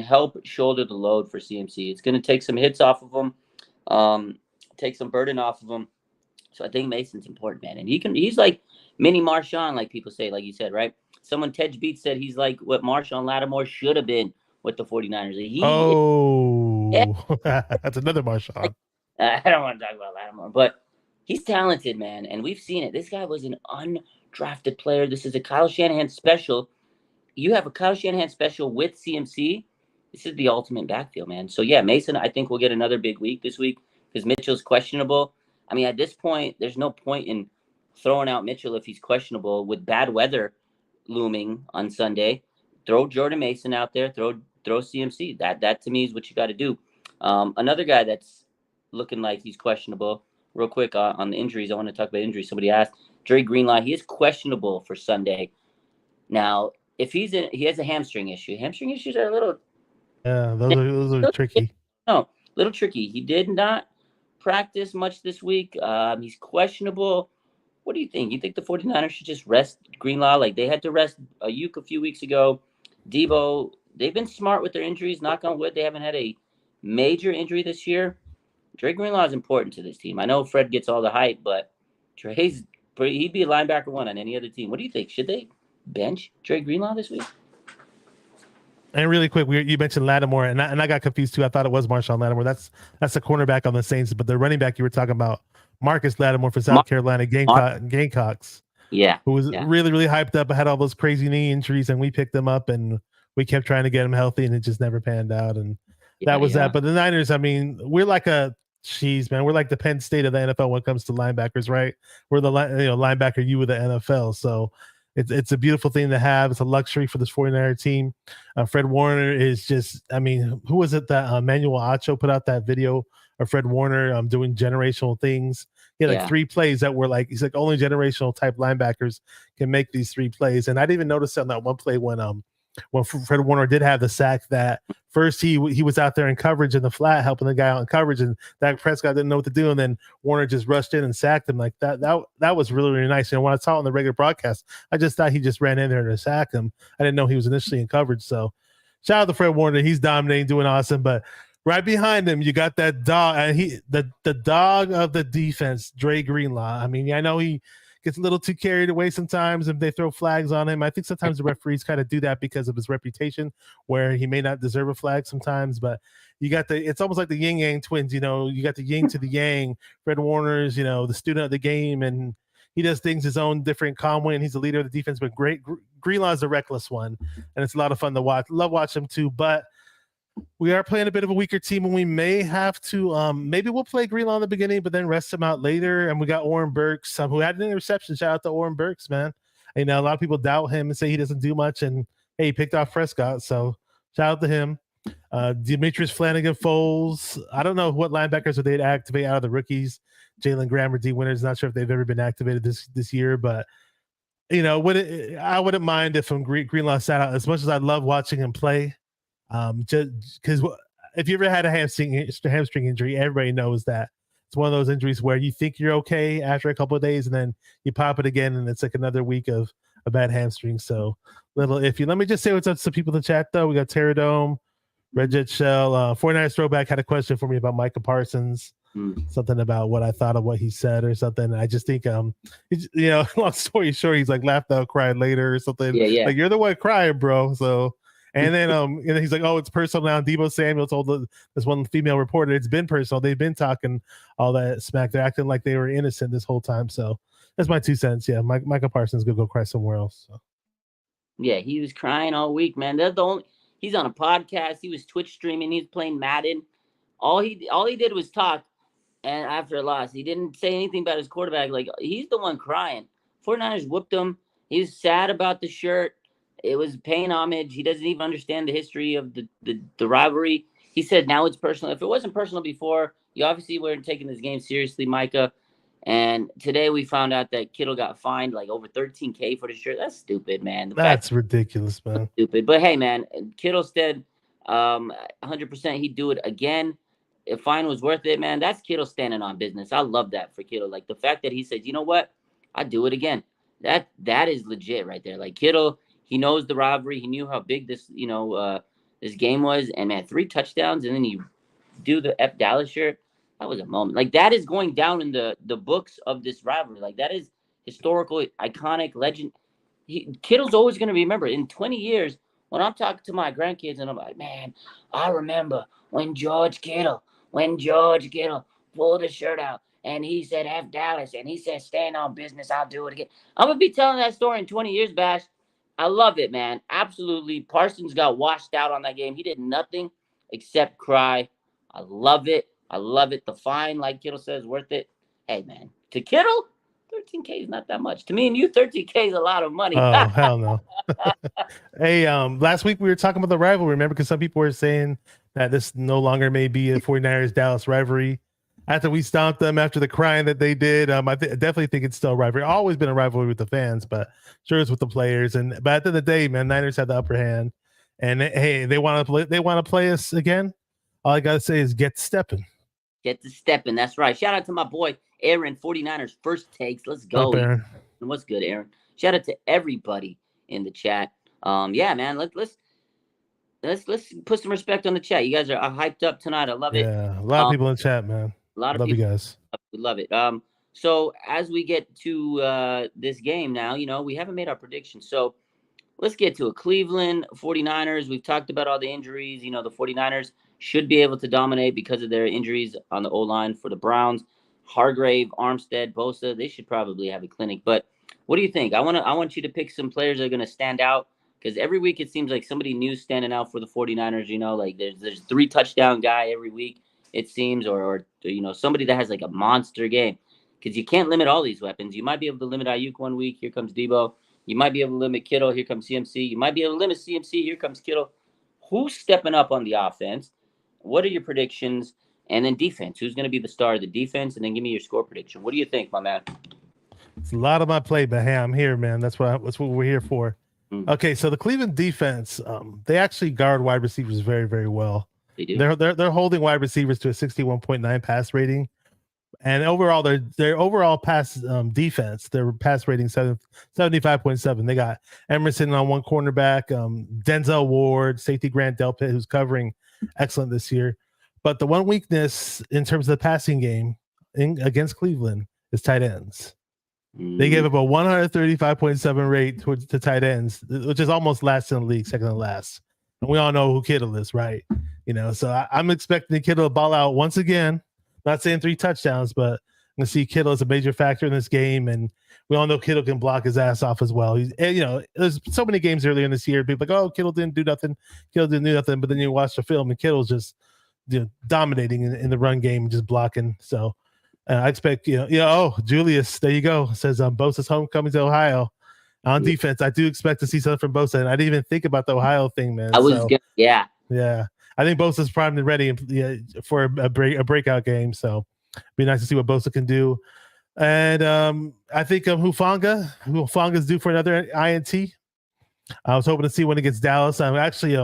help shoulder the load for CMC. It's going to take some hits off of him, take some burden off of him. So I think Mason's important, man, and he's like mini Marshawn, like people say, like you said, right? Someone Tej Beats said he's like what Marshawn Lattimore should have been with the 49ers. Yeah, Oh, that's another Marshawn. I don't want to talk about Lattimore, but he's talented, man, and we've seen it. This guy was an undrafted player. This is a Kyle Shanahan special. You have a Kyle Shanahan special with CMC. This is the ultimate backfield, man. So yeah, Mason, I think we'll get another big week this week because Mitchell's questionable. I mean, at this point, there's no point in throwing out Mitchell if he's questionable with bad weather looming on Sunday. Throw Jordan Mason out there. Throw CMC. That to me is what you got to do. Another guy that's looking like he's questionable. Real quick on the injuries, I want to talk about injuries. Somebody asked Dre Greenlaw. He is questionable for Sunday. Now, if he has a hamstring issue. Hamstring issues are a little Yeah, those are tricky. no, little tricky. He did not practice much this week. He's questionable. What do you think? You think the 49ers should just rest Greenlaw? Like they had to rest Ayuk a few weeks ago. Debo, they've been smart with their injuries. Knock on wood, they haven't had a major injury this year. Dre Greenlaw is important to this team. I know Fred gets all the hype, but he'd be a linebacker one on any other team. What do you think? Should they bench Dre Greenlaw this week? And really quick, you mentioned Lattimore, and I got confused too. I thought it was Marshawn Lattimore. That's a cornerback on the Saints, but the running back you were talking about, Marcus Lattimore for South Carolina Gamecocks, yeah, who was really, really hyped up. Had all those crazy knee injuries, and we picked him up, and we kept trying to get him healthy, and it just never panned out. And that was that. But the Niners, I mean, we're like man. We're like the Penn State of the NFL when it comes to linebackers, right? We're the linebacker you with the NFL, so. It's a beautiful thing to have. It's a luxury for this 49er team. Fred Warner is just, I mean, who was it that Manuel Acho put out that video of Fred Warner doing generational things? He had like 3 plays that were like, he's like only generational type linebackers can make these 3 plays. And I didn't even notice on that one play when Fred Warner did have the sack that first he was out there in coverage in the flat helping the guy out in coverage, and Dak Prescott didn't know what to do, and then Warner just rushed in and sacked him like that. That was really, really nice. When I saw it on the regular broadcast, I just thought he just ran in there to sack him. I didn't know he was initially in coverage. So shout out to Fred Warner. He's dominating, doing awesome. But right behind him, you got that dog, and the dog of the defense, Dre Greenlaw. I mean, I know he gets a little too carried away sometimes if they throw flags on him. I think sometimes the referees kind of do that because of his reputation, where he may not deserve a flag sometimes. But you got it's almost like the yin yang twins. You got the yin to the yang. Fred Warner's, the student of the game, and he does things his own different calm way, and he's the leader of the defense. But Greenlaw's a reckless one, and it's a lot of fun to watch. Love watching him too, but. We are playing a bit of a weaker team, and we may have to maybe we'll play Greenlaw in the beginning, but then rest him out later. And we got Oren Burks, who had an interception. Shout out to Oren Burks, man. A lot of people doubt him and say he doesn't do much, and hey, he picked off Prescott, so shout out to him. Demetrius Flanagan Foles. I don't know what linebackers would they'd activate out of the rookies. Jalen Graham or D Winters. Not sure if they've ever been activated this year, but I wouldn't mind if Greenlaw sat out. As much as I love watching him play. Just because if you ever had a hamstring injury, everybody knows that it's one of those injuries where you think you're okay after a couple of days, and then you pop it again, and it's like another week of a bad hamstring. So little iffy. Let me just say what's up to some people in the chat though. We got Terradome, Red Jet Shell, 49ers Throwback had a question for me about Micah Parsons. Something about what I thought of what he said or something. I just think long story short, he's like laughed out, cried later or something. Yeah. Like you're the one crying, bro. So. And then he's like, oh, it's personal now. Debo Samuel told this one female reporter it's been personal. They've been talking all that smack. They're acting like they were innocent this whole time. So that's my 2 cents. Yeah, Michael Parsons gonna go cry somewhere else. So. Yeah, he was crying all week, man. He's on a podcast. He was Twitch streaming. He was playing Madden. All he did was talk. And after a loss, he didn't say anything about his quarterback. Like he's the one crying. 49ers whooped him. He was sad about the shirt. It was paying homage. He doesn't even understand the history of the rivalry. He said now it's personal. If it wasn't personal before, you obviously weren't taking this game seriously, Micah. And today we found out that Kittle got fined like over $13,000 for the shirt. That's stupid, man. That's ridiculous, man. Stupid. But hey, man, Kittle said 100% he'd do it again. if fine was worth it, man, that's Kittle standing on business. I love that for Kittle. Like the fact that he said, you know what, I'd do it again. That is legit right there. Like Kittle, he knows the rivalry. He knew how big this game was, and man, 3 touchdowns, and then he do the F Dallas shirt. That was a moment. Like that is going down in the books of this rivalry. Like that is historical, iconic, legend. Kittle's always going to remember in 20 years when I'm talking to my grandkids and I'm like, man, I remember when George Kittle pulled his shirt out and he said F Dallas and he said stand on business, I'll do it again. I'm gonna be telling that story in 20 years, Bash. I love it, man. Absolutely. Parsons got washed out on that game. He did nothing except cry. I love it. I love it. The fine, like Kittle says, worth it. Hey, man, to Kittle, 13K is not that much. To me and you, 13K is a lot of money. Oh, hell no. Hey, last week we were talking about the rivalry, remember? Because some people were saying that this no longer may be a 49ers Dallas rivalry. After we stomped them, after the crying that they did, definitely think it's still a rivalry. Always been a rivalry with the fans, but sure it's with the players. But at the end of the day, man, Niners had the upper hand, and hey, they want to play. They want to play us again. All I gotta say is get stepping. Get to stepping. That's right. Shout out to my boy Aaron, 49ers first takes. Let's What up, go. Aaron? What's good, Aaron? Shout out to everybody in the chat. Yeah, man. Let's put some respect on the chat. You guys are hyped up tonight. I love it. Yeah, a lot of people in chat, man. A lot of love people. you guys. We love it. So as we get to this game now, we haven't made our predictions. So let's get to it. Cleveland 49ers. We've talked about all the injuries. The 49ers should be able to dominate because of their injuries on the O-line for the Browns. Hargrave, Armstead, Bosa, they should probably have a clinic. But what do you think? I want you to pick some players that are going to stand out because every week it seems like somebody new standing out for the 49ers, like there's 3 touchdown guy every week it seems or somebody that has like a monster game because you can't limit all these weapons. You might be able to limit Ayuk one week, here comes Debo. You might be able to limit Kittle, here comes CMC. You might be able to limit CMC, here comes Kittle. Who's stepping up on the offense? What are your predictions? And then defense. Who's going to be the star of the defense? And then give me your score prediction. What do you think, my man? It's a lot of my play, but hey, I'm here, man. That's what we're here for. Okay, so the Cleveland defense, they actually guard wide receivers very, very well. They do. They're holding wide receivers to a 61.9 pass rating, and overall their overall pass defense, their pass rating 75.7. They got Emerson on one cornerback, Denzel Ward, safety Grant Delpit, who's covering excellent this year. But the one weakness in terms of the passing game against Cleveland is tight ends. They gave up a 135.7 rate to tight ends, which is almost last in the league, second to last. And we all know who Kittle is, right? So I'm expecting Kittle to ball out once again. Not saying 3 touchdowns, but I'm going to see Kittle as a major factor in this game. And we all know Kittle can block his ass off as well. There's so many games earlier in this year. People like, oh, Kittle didn't do nothing. Kittle didn't do nothing. But then you watch the film and Kittle's just dominating in the run game, just blocking. So I expect, Julius, there you go, says Bosa's homecoming to Ohio. On defense, I do expect to see something from Bosa, and I didn't even think about the Ohio thing, man. Yeah. I think Bosa's primed and ready for a breakout game, so it'd be nice to see what Bosa can do. And I think Hufanga's due for another INT. I was hoping to see when it gets Dallas. I'm actually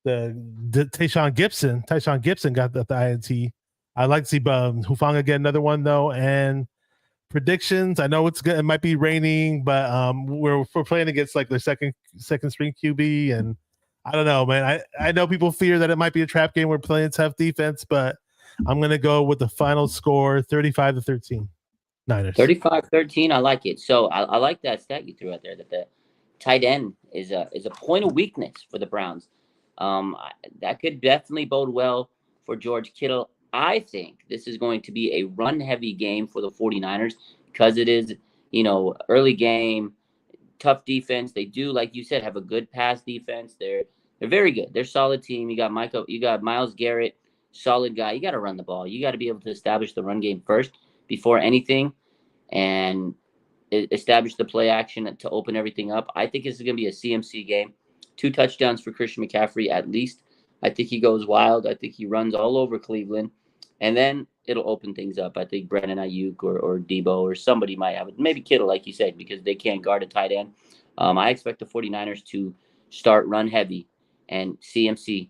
the Tayshaun Gibson got the INT. I'd like to see Hufanga get another one though. And predictions, I know it's good. It might be raining, but we're playing against like their second string QB, and I don't know, man. I know people fear that it might be a trap game. We're playing tough defense, but I'm gonna go with the final score, 35-13. Niners. 35-13. I like it. So I like that stat you threw out there that the tight end is a point of weakness for the Browns. That could definitely bode well for George Kittle. I think this is going to be a run-heavy game for the 49ers because it is, early game, tough defense. They do, like you said, have a good pass defense. They're very good. They're a solid team. You got Myles Garrett, solid guy. You got to run the ball. You got to be able to establish the run game first before anything and establish the play action to open everything up. I think this is going to be a CMC game. 2 touchdowns for Christian McCaffrey at least. I think he goes wild. I think he runs all over Cleveland. And then it'll open things up. I think Brandon Ayuk or Debo or somebody might have it. Maybe Kittle, like you said, because they can't guard a tight end. I expect the 49ers to start run heavy and CMC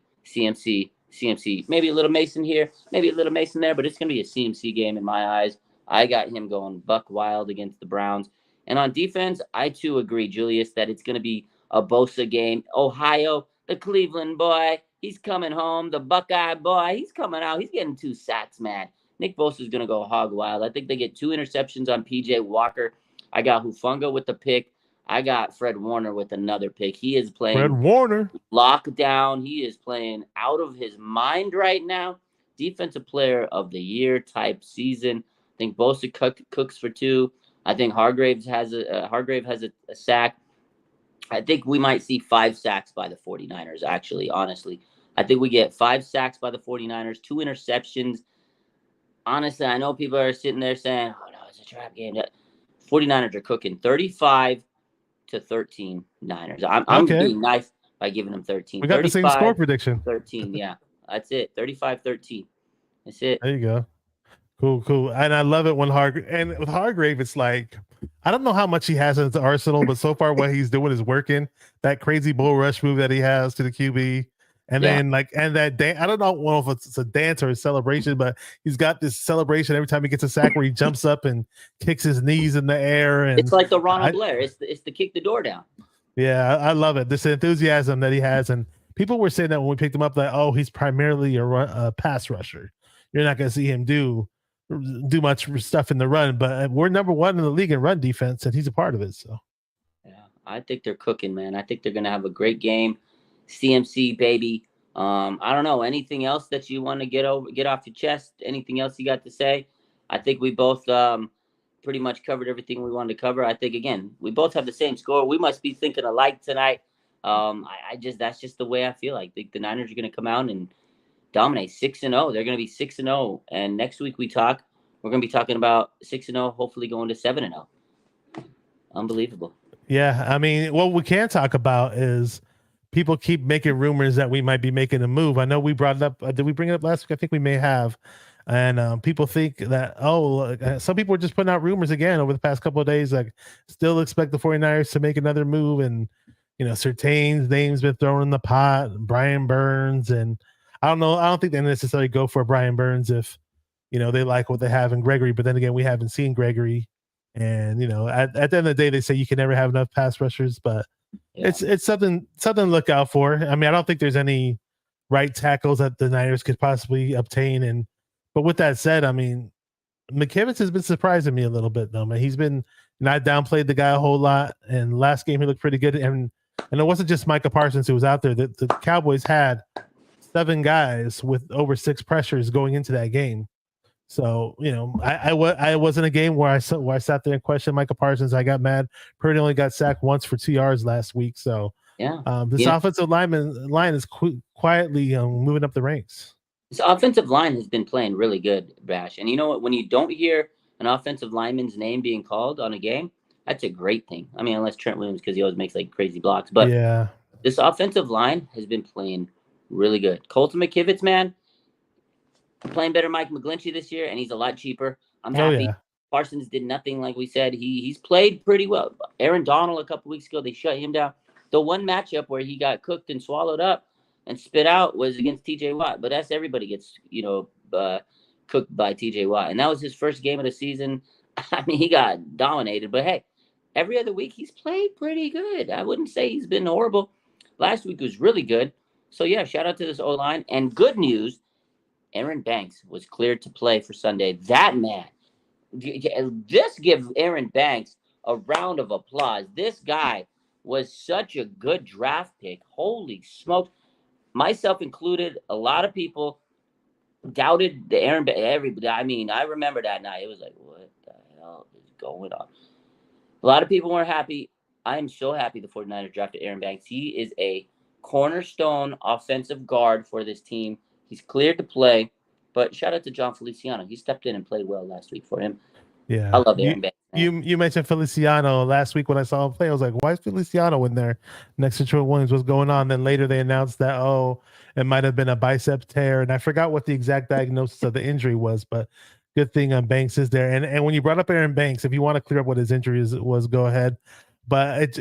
CMC. Maybe a little Mason here, maybe a little Mason there, but it's going to be a CMC game in my eyes. I got him going buck wild against the Browns. And on defense, I too agree, Julius, that it's going to be a Bosa game. Ohio, the Cleveland boy, he's coming home. The Buckeye boy, he's coming out. He's getting 2 sacks, man. Nick Bosa is going to go hog wild. I think they get 2 interceptions on PJ Walker. I got Hufanga with the pick. I got Fred Warner with another pick. He is Fred playing Warner. lockdown. He is playing out of his mind right now. Defensive player of the year type season. I think Bosa cooks for 2. I think Hargrave has a sack. I think we might see 5 sacks by the 49ers, actually, honestly. I think we get 5 sacks by the 49ers, 2 interceptions. Honestly, I know people are sitting there saying, oh, no, it's a trap game. 49ers are cooking 35-13 Niners. I'm Okay. being nice by giving them 13. We got the same score prediction. 13, yeah. That's it. 35-13. That's it. There you go. Cool. And I love it when with Hargrave, it's like, I don't know how much he has in his arsenal, but so far what he's doing is working. That crazy bull rush move that he has to the QB. And then I don't know if it's a dance or a celebration, but he's got this celebration every time he gets a sack where he jumps up and kicks his knees in the air. And it's like the Ronald Blair. It's the kick the door down. Yeah, I love it. This enthusiasm that he has. And people were saying that when we picked him up, that, oh, he's primarily a pass rusher. You're not going to see him do much stuff in the run, but we're number 1 in the league in run defense, and he's a part of it. So, yeah, I think they're cooking, man. I think they're going to have a great game. CMC, baby. I don't know. Anything else that you want to get off your chest? Anything else you got to say? I think we both pretty much covered everything we wanted to cover. I think, again, we both have the same score. We must be thinking alike tonight. That's just the way I feel. I think the Niners are going to come out and dominate 6-0. They're going to be 6-0. And next week we're going to be talking about 6-0, hopefully going to 7-0. Unbelievable. Yeah. I mean, what we can talk about is people keep making rumors that we might be making a move. I know we brought it up. Did we bring it up last week? I think we may have. And people think that, some people are just putting out rumors again over the past couple of days, like still expect the 49ers to make another move. And, Surtain's name's been thrown in the pot, Brian Burns. And I don't know. I don't think they necessarily go for Brian Burns if, they like what they have in Gregory. But then again, we haven't seen Gregory. And, at the end of the day, they say you can never have enough pass rushers, but it's something to look out for. I mean, I don't think there's any right tackles that the Niners could possibly obtain. But with that said, I mean, McKivitz has been surprising me a little bit, though, man. He's been not downplayed the guy a whole lot. And last game, he looked pretty good. And it wasn't just Micah Parsons who was out there. The Cowboys had 7 guys with over 6 pressures going into that game. So, I wasn't a game where I sat there and questioned Micah Parsons. I got mad. Purdy only got sacked once for 2 yards last week. So, this offensive line is quietly moving up the ranks. This offensive line has been playing really good, Bash. And you know what? When you don't hear an offensive lineman's name being called on a game, that's a great thing. I mean, unless Trent Williams, because he always makes like crazy blocks. But this offensive line has been playing really good. Colton McKivitz, man, playing better Mike McGlinchey this year, and he's a lot cheaper. I'm happy. Yeah. Parsons did nothing, like we said. He's played pretty well. Aaron Donald a couple weeks ago, they shut him down. The one matchup where he got cooked and swallowed up and spit out was against TJ Watt. But that's everybody gets, cooked by TJ Watt. And that was his first game of the season. I mean, he got dominated. But, hey, every other week he's played pretty good. I wouldn't say he's been horrible. Last week was really good. So, yeah, shout out to this O-line. And good news, Aaron Banks was cleared to play for Sunday. That man, just give Aaron Banks a round of applause. This guy was such a good draft pick. Holy smokes. Myself included, a lot of people doubted the Aaron Banks. Everybody, I mean, I remember that night. It was like, what the hell is going on? A lot of people weren't happy. I am so happy the 49ers drafted Aaron Banks. He is a cornerstone offensive guard for this team. He's cleared to play. But shout out to John Feliciano. He stepped in and played well last week for him. Yeah. I love Aaron Banks. You mentioned Feliciano last week when I saw him play. I was like, why is Feliciano in there next to Trent Williams? What's going on? Then later they announced that, it might have been a bicep tear. And I forgot what the exact diagnosis of the injury was, but good thing Banks is there. And when you brought up Aaron Banks, if you want to clear up what his injury was, go ahead. But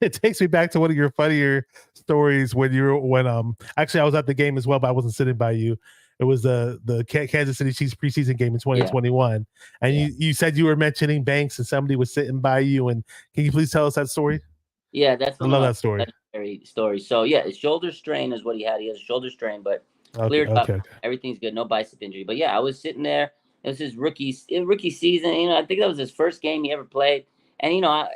it takes me back to one of your funnier stories when actually I was at the game as well, but I wasn't sitting by you. It was the Kansas City Chiefs preseason game in Yeah, 2021, and yeah. you said you were mentioning Banks and somebody was sitting by you. And can you please tell us that story? Yeah, that's I one of love my that story. legendary stories. So yeah, his shoulder strain is what he had. He has a shoulder strain, but Okay, cleared up. okay, okay. Everything's good. No bicep injury. But yeah, I was sitting there. It was his rookie season. I think that was his first game he ever played. And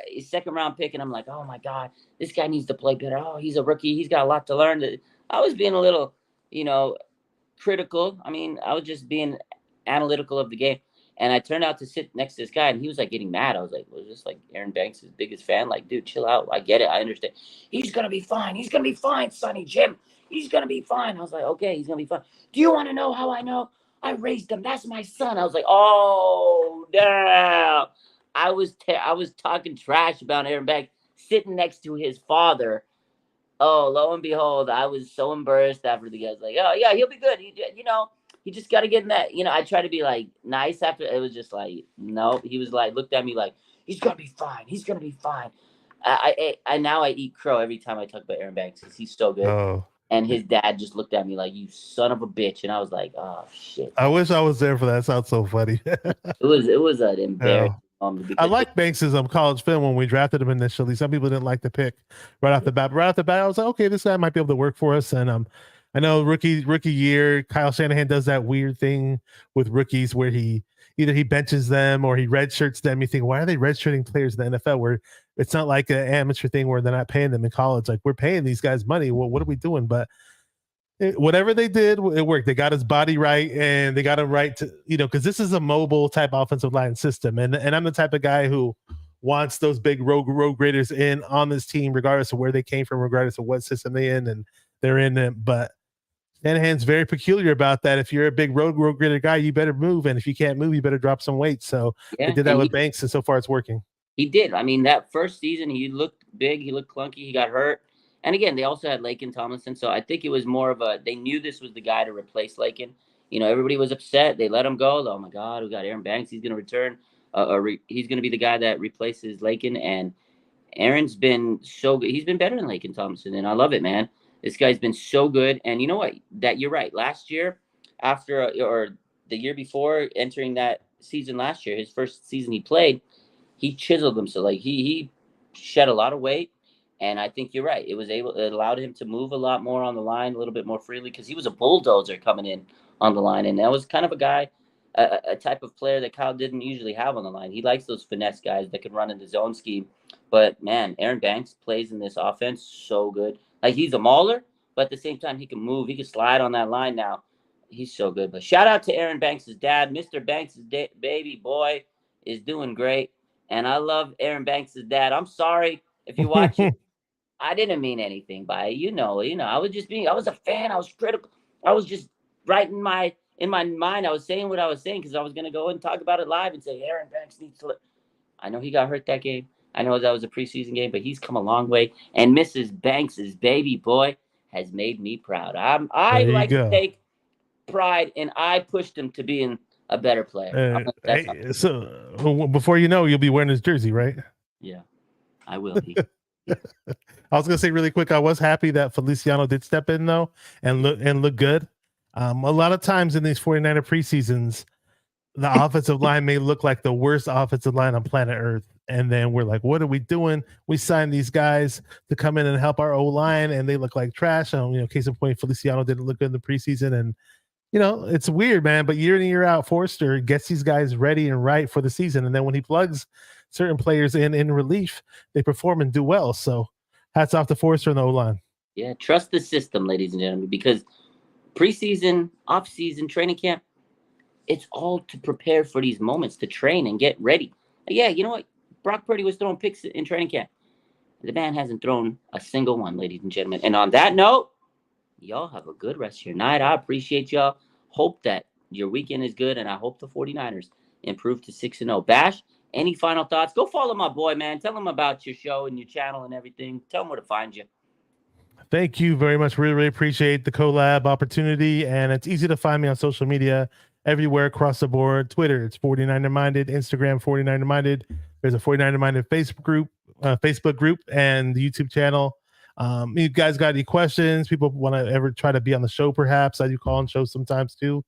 his second round pick, and I'm like, oh my god, this guy needs to play better. Oh, he's a rookie. He's got a lot to learn. I was being a little, you know, critical. I mean, I was just being analytical of the game. And I turned out to sit next to this guy, and he was like getting mad. I was like, "Was this like Aaron Banks' biggest fan? Like, dude, chill out. I get it. I understand. He's gonna be fine. He's gonna be fine, Sonny Jim. He's gonna be fine." I was like, "Okay, he's gonna be fine." Do you want to know how I know? I raised him. That's my son. I was like, "Oh, damn." I was talking trash about Aaron Banks sitting next to his father. Oh, lo and behold, I was so embarrassed after the guy's like, "Oh yeah, he'll be good." He just got to get in that. I try to be like nice after. It was just like no. He was like looked at me like he's gonna be fine. He's gonna be fine. I now I eat crow every time I talk about Aaron Banks because he's so good. Oh, And his dad just looked at me like you son of a bitch, and I was like, oh shit. I wish I was there for that. It sounds so funny. It was an embarrassing Yeah. moment I because like Banks's college film when we drafted him initially. Some people didn't like the pick right off the bat. But right off the bat, I was like, okay, this guy might be able to work for us. And I know rookie year, Kyle Shanahan does that weird thing with rookies where he either he benches them or he redshirts them. You think, why are they redshirting players in the NFL? Where it's not like an amateur thing where they're not paying them in college. Like we're paying these guys money. Well, what are we doing? But whatever they did, it worked. They got his body right, and they got him right to because this is a mobile type offensive line system, and I'm the type of guy who wants those big road graders in on this team, regardless of where they came from, regardless of what system they're in. But Shanahan's very peculiar about that. If you're a big road grader guy, you better move, and if you can't move, you better drop some weight. So they yeah, did that and with Banks, and so far it's working. he did. I mean, that first season, he looked big. He looked clunky. He got hurt. And again, they also had Lakin Tomlinson. So I think it was more of they knew this was the guy to replace Lakin. Everybody was upset. They let him go. Oh my God, we got Aaron Banks. He's going to return. He's going to be the guy that replaces Lakin. And Aaron's been so good. He's been better than Lakin Tomlinson. And I love it, man. This guy's been so good. And you know what? That you're right. Last year, or the year before entering that season last year, his first season he played, he chiseled himself. Like he shed a lot of weight, and I think you're right. It allowed him to move a lot more on the line, a little bit more freely because he was a bulldozer coming in on the line, and that was kind of a guy, a type of player that Kyle didn't usually have on the line. He likes those finesse guys that can run in the zone scheme. But man, Aaron Banks plays in this offense so good. Like he's a mauler, but at the same time he can move. He can slide on that line now. He's so good. But shout out to Aaron Banks' dad, Mr. Banks' baby boy is doing great. And I love Aaron Banks' dad. I'm sorry if you watch it. I didn't mean anything by it. I was a fan. I was critical. I was just writing in my mind. I was saying what I was saying because I was going to go and talk about it live and say, Aaron Banks needs to. I know he got hurt that game. I know that was a preseason game, but he's come a long way. And Mrs. Banks' baby boy has made me proud. I There you like to go. take pride, and I pushed him to being a better player. That's how, Hey, so before you know, you'll be wearing his jersey, right? yeah, I will. Yeah. I was gonna say really quick, I was happy that Feliciano did step in though and look good. A lot of times in these 49er preseasons, the offensive line may look like the worst offensive line on planet Earth. And then we're like, what are we doing? We signed these guys to come in and help our O line, and they look like trash. Case in point, Feliciano didn't look good in the preseason, and it's weird, man. But year in and year out, Forster gets these guys ready and right for the season. And then when he plugs certain players in relief, they perform and do well. So hats off to Forster and the O-line. Yeah, trust the system, ladies and gentlemen, because preseason, off-season, training camp, it's all to prepare for these moments, to train and get ready. Yeah, you know what? Brock Purdy was throwing picks in training camp. The man hasn't thrown a single one, ladies and gentlemen. And on that note, y'all have a good rest of your night. I appreciate y'all. Hope that your weekend is good, and I hope the 49ers improve to 6-0. Bash, any final thoughts? Go follow my boy, man. Tell him about your show and your channel and everything. Tell him where to find you. Thank you very much. Really, really appreciate the collab opportunity. And it's easy to find me on social media everywhere across the board. Twitter, it's 49er Minded. Instagram, 49er Minded. There's a 49er Minded Facebook Facebook group and the YouTube channel. You guys got any questions? People want to ever try to be on the show? Perhaps I do call on shows sometimes too.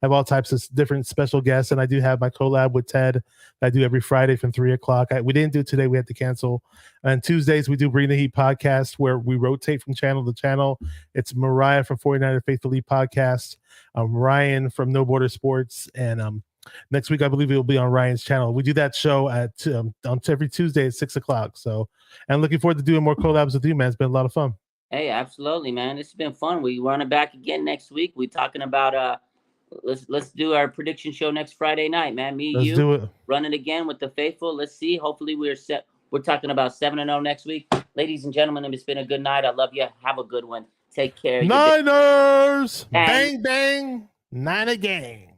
I have all types of different special guests, and I do have my collab with Ted that I do every Friday from 3:00. We didn't do it today; we had to cancel. And Tuesdays we do Bring the Heat podcast, where we rotate from channel to channel. It's Mariah from 49er Faithfully podcast, Ryan from No Border Sports, and next week I believe it will be on Ryan's channel. We do that show at on every Tuesday at 6:00. So, and looking forward to doing more collabs with you, man. It's been a lot of fun. Hey, absolutely, man. This has been fun. We run it back again next week. We talking about let's do our prediction show next Friday night, man. Let's do it. Run it again with the faithful. Let's see. Hopefully we're set. We're talking about 7-0 next week. Ladies and gentlemen, it's been a good night. I love you. Have a good one. Take care. Niners! Bang, bang. Niner gang.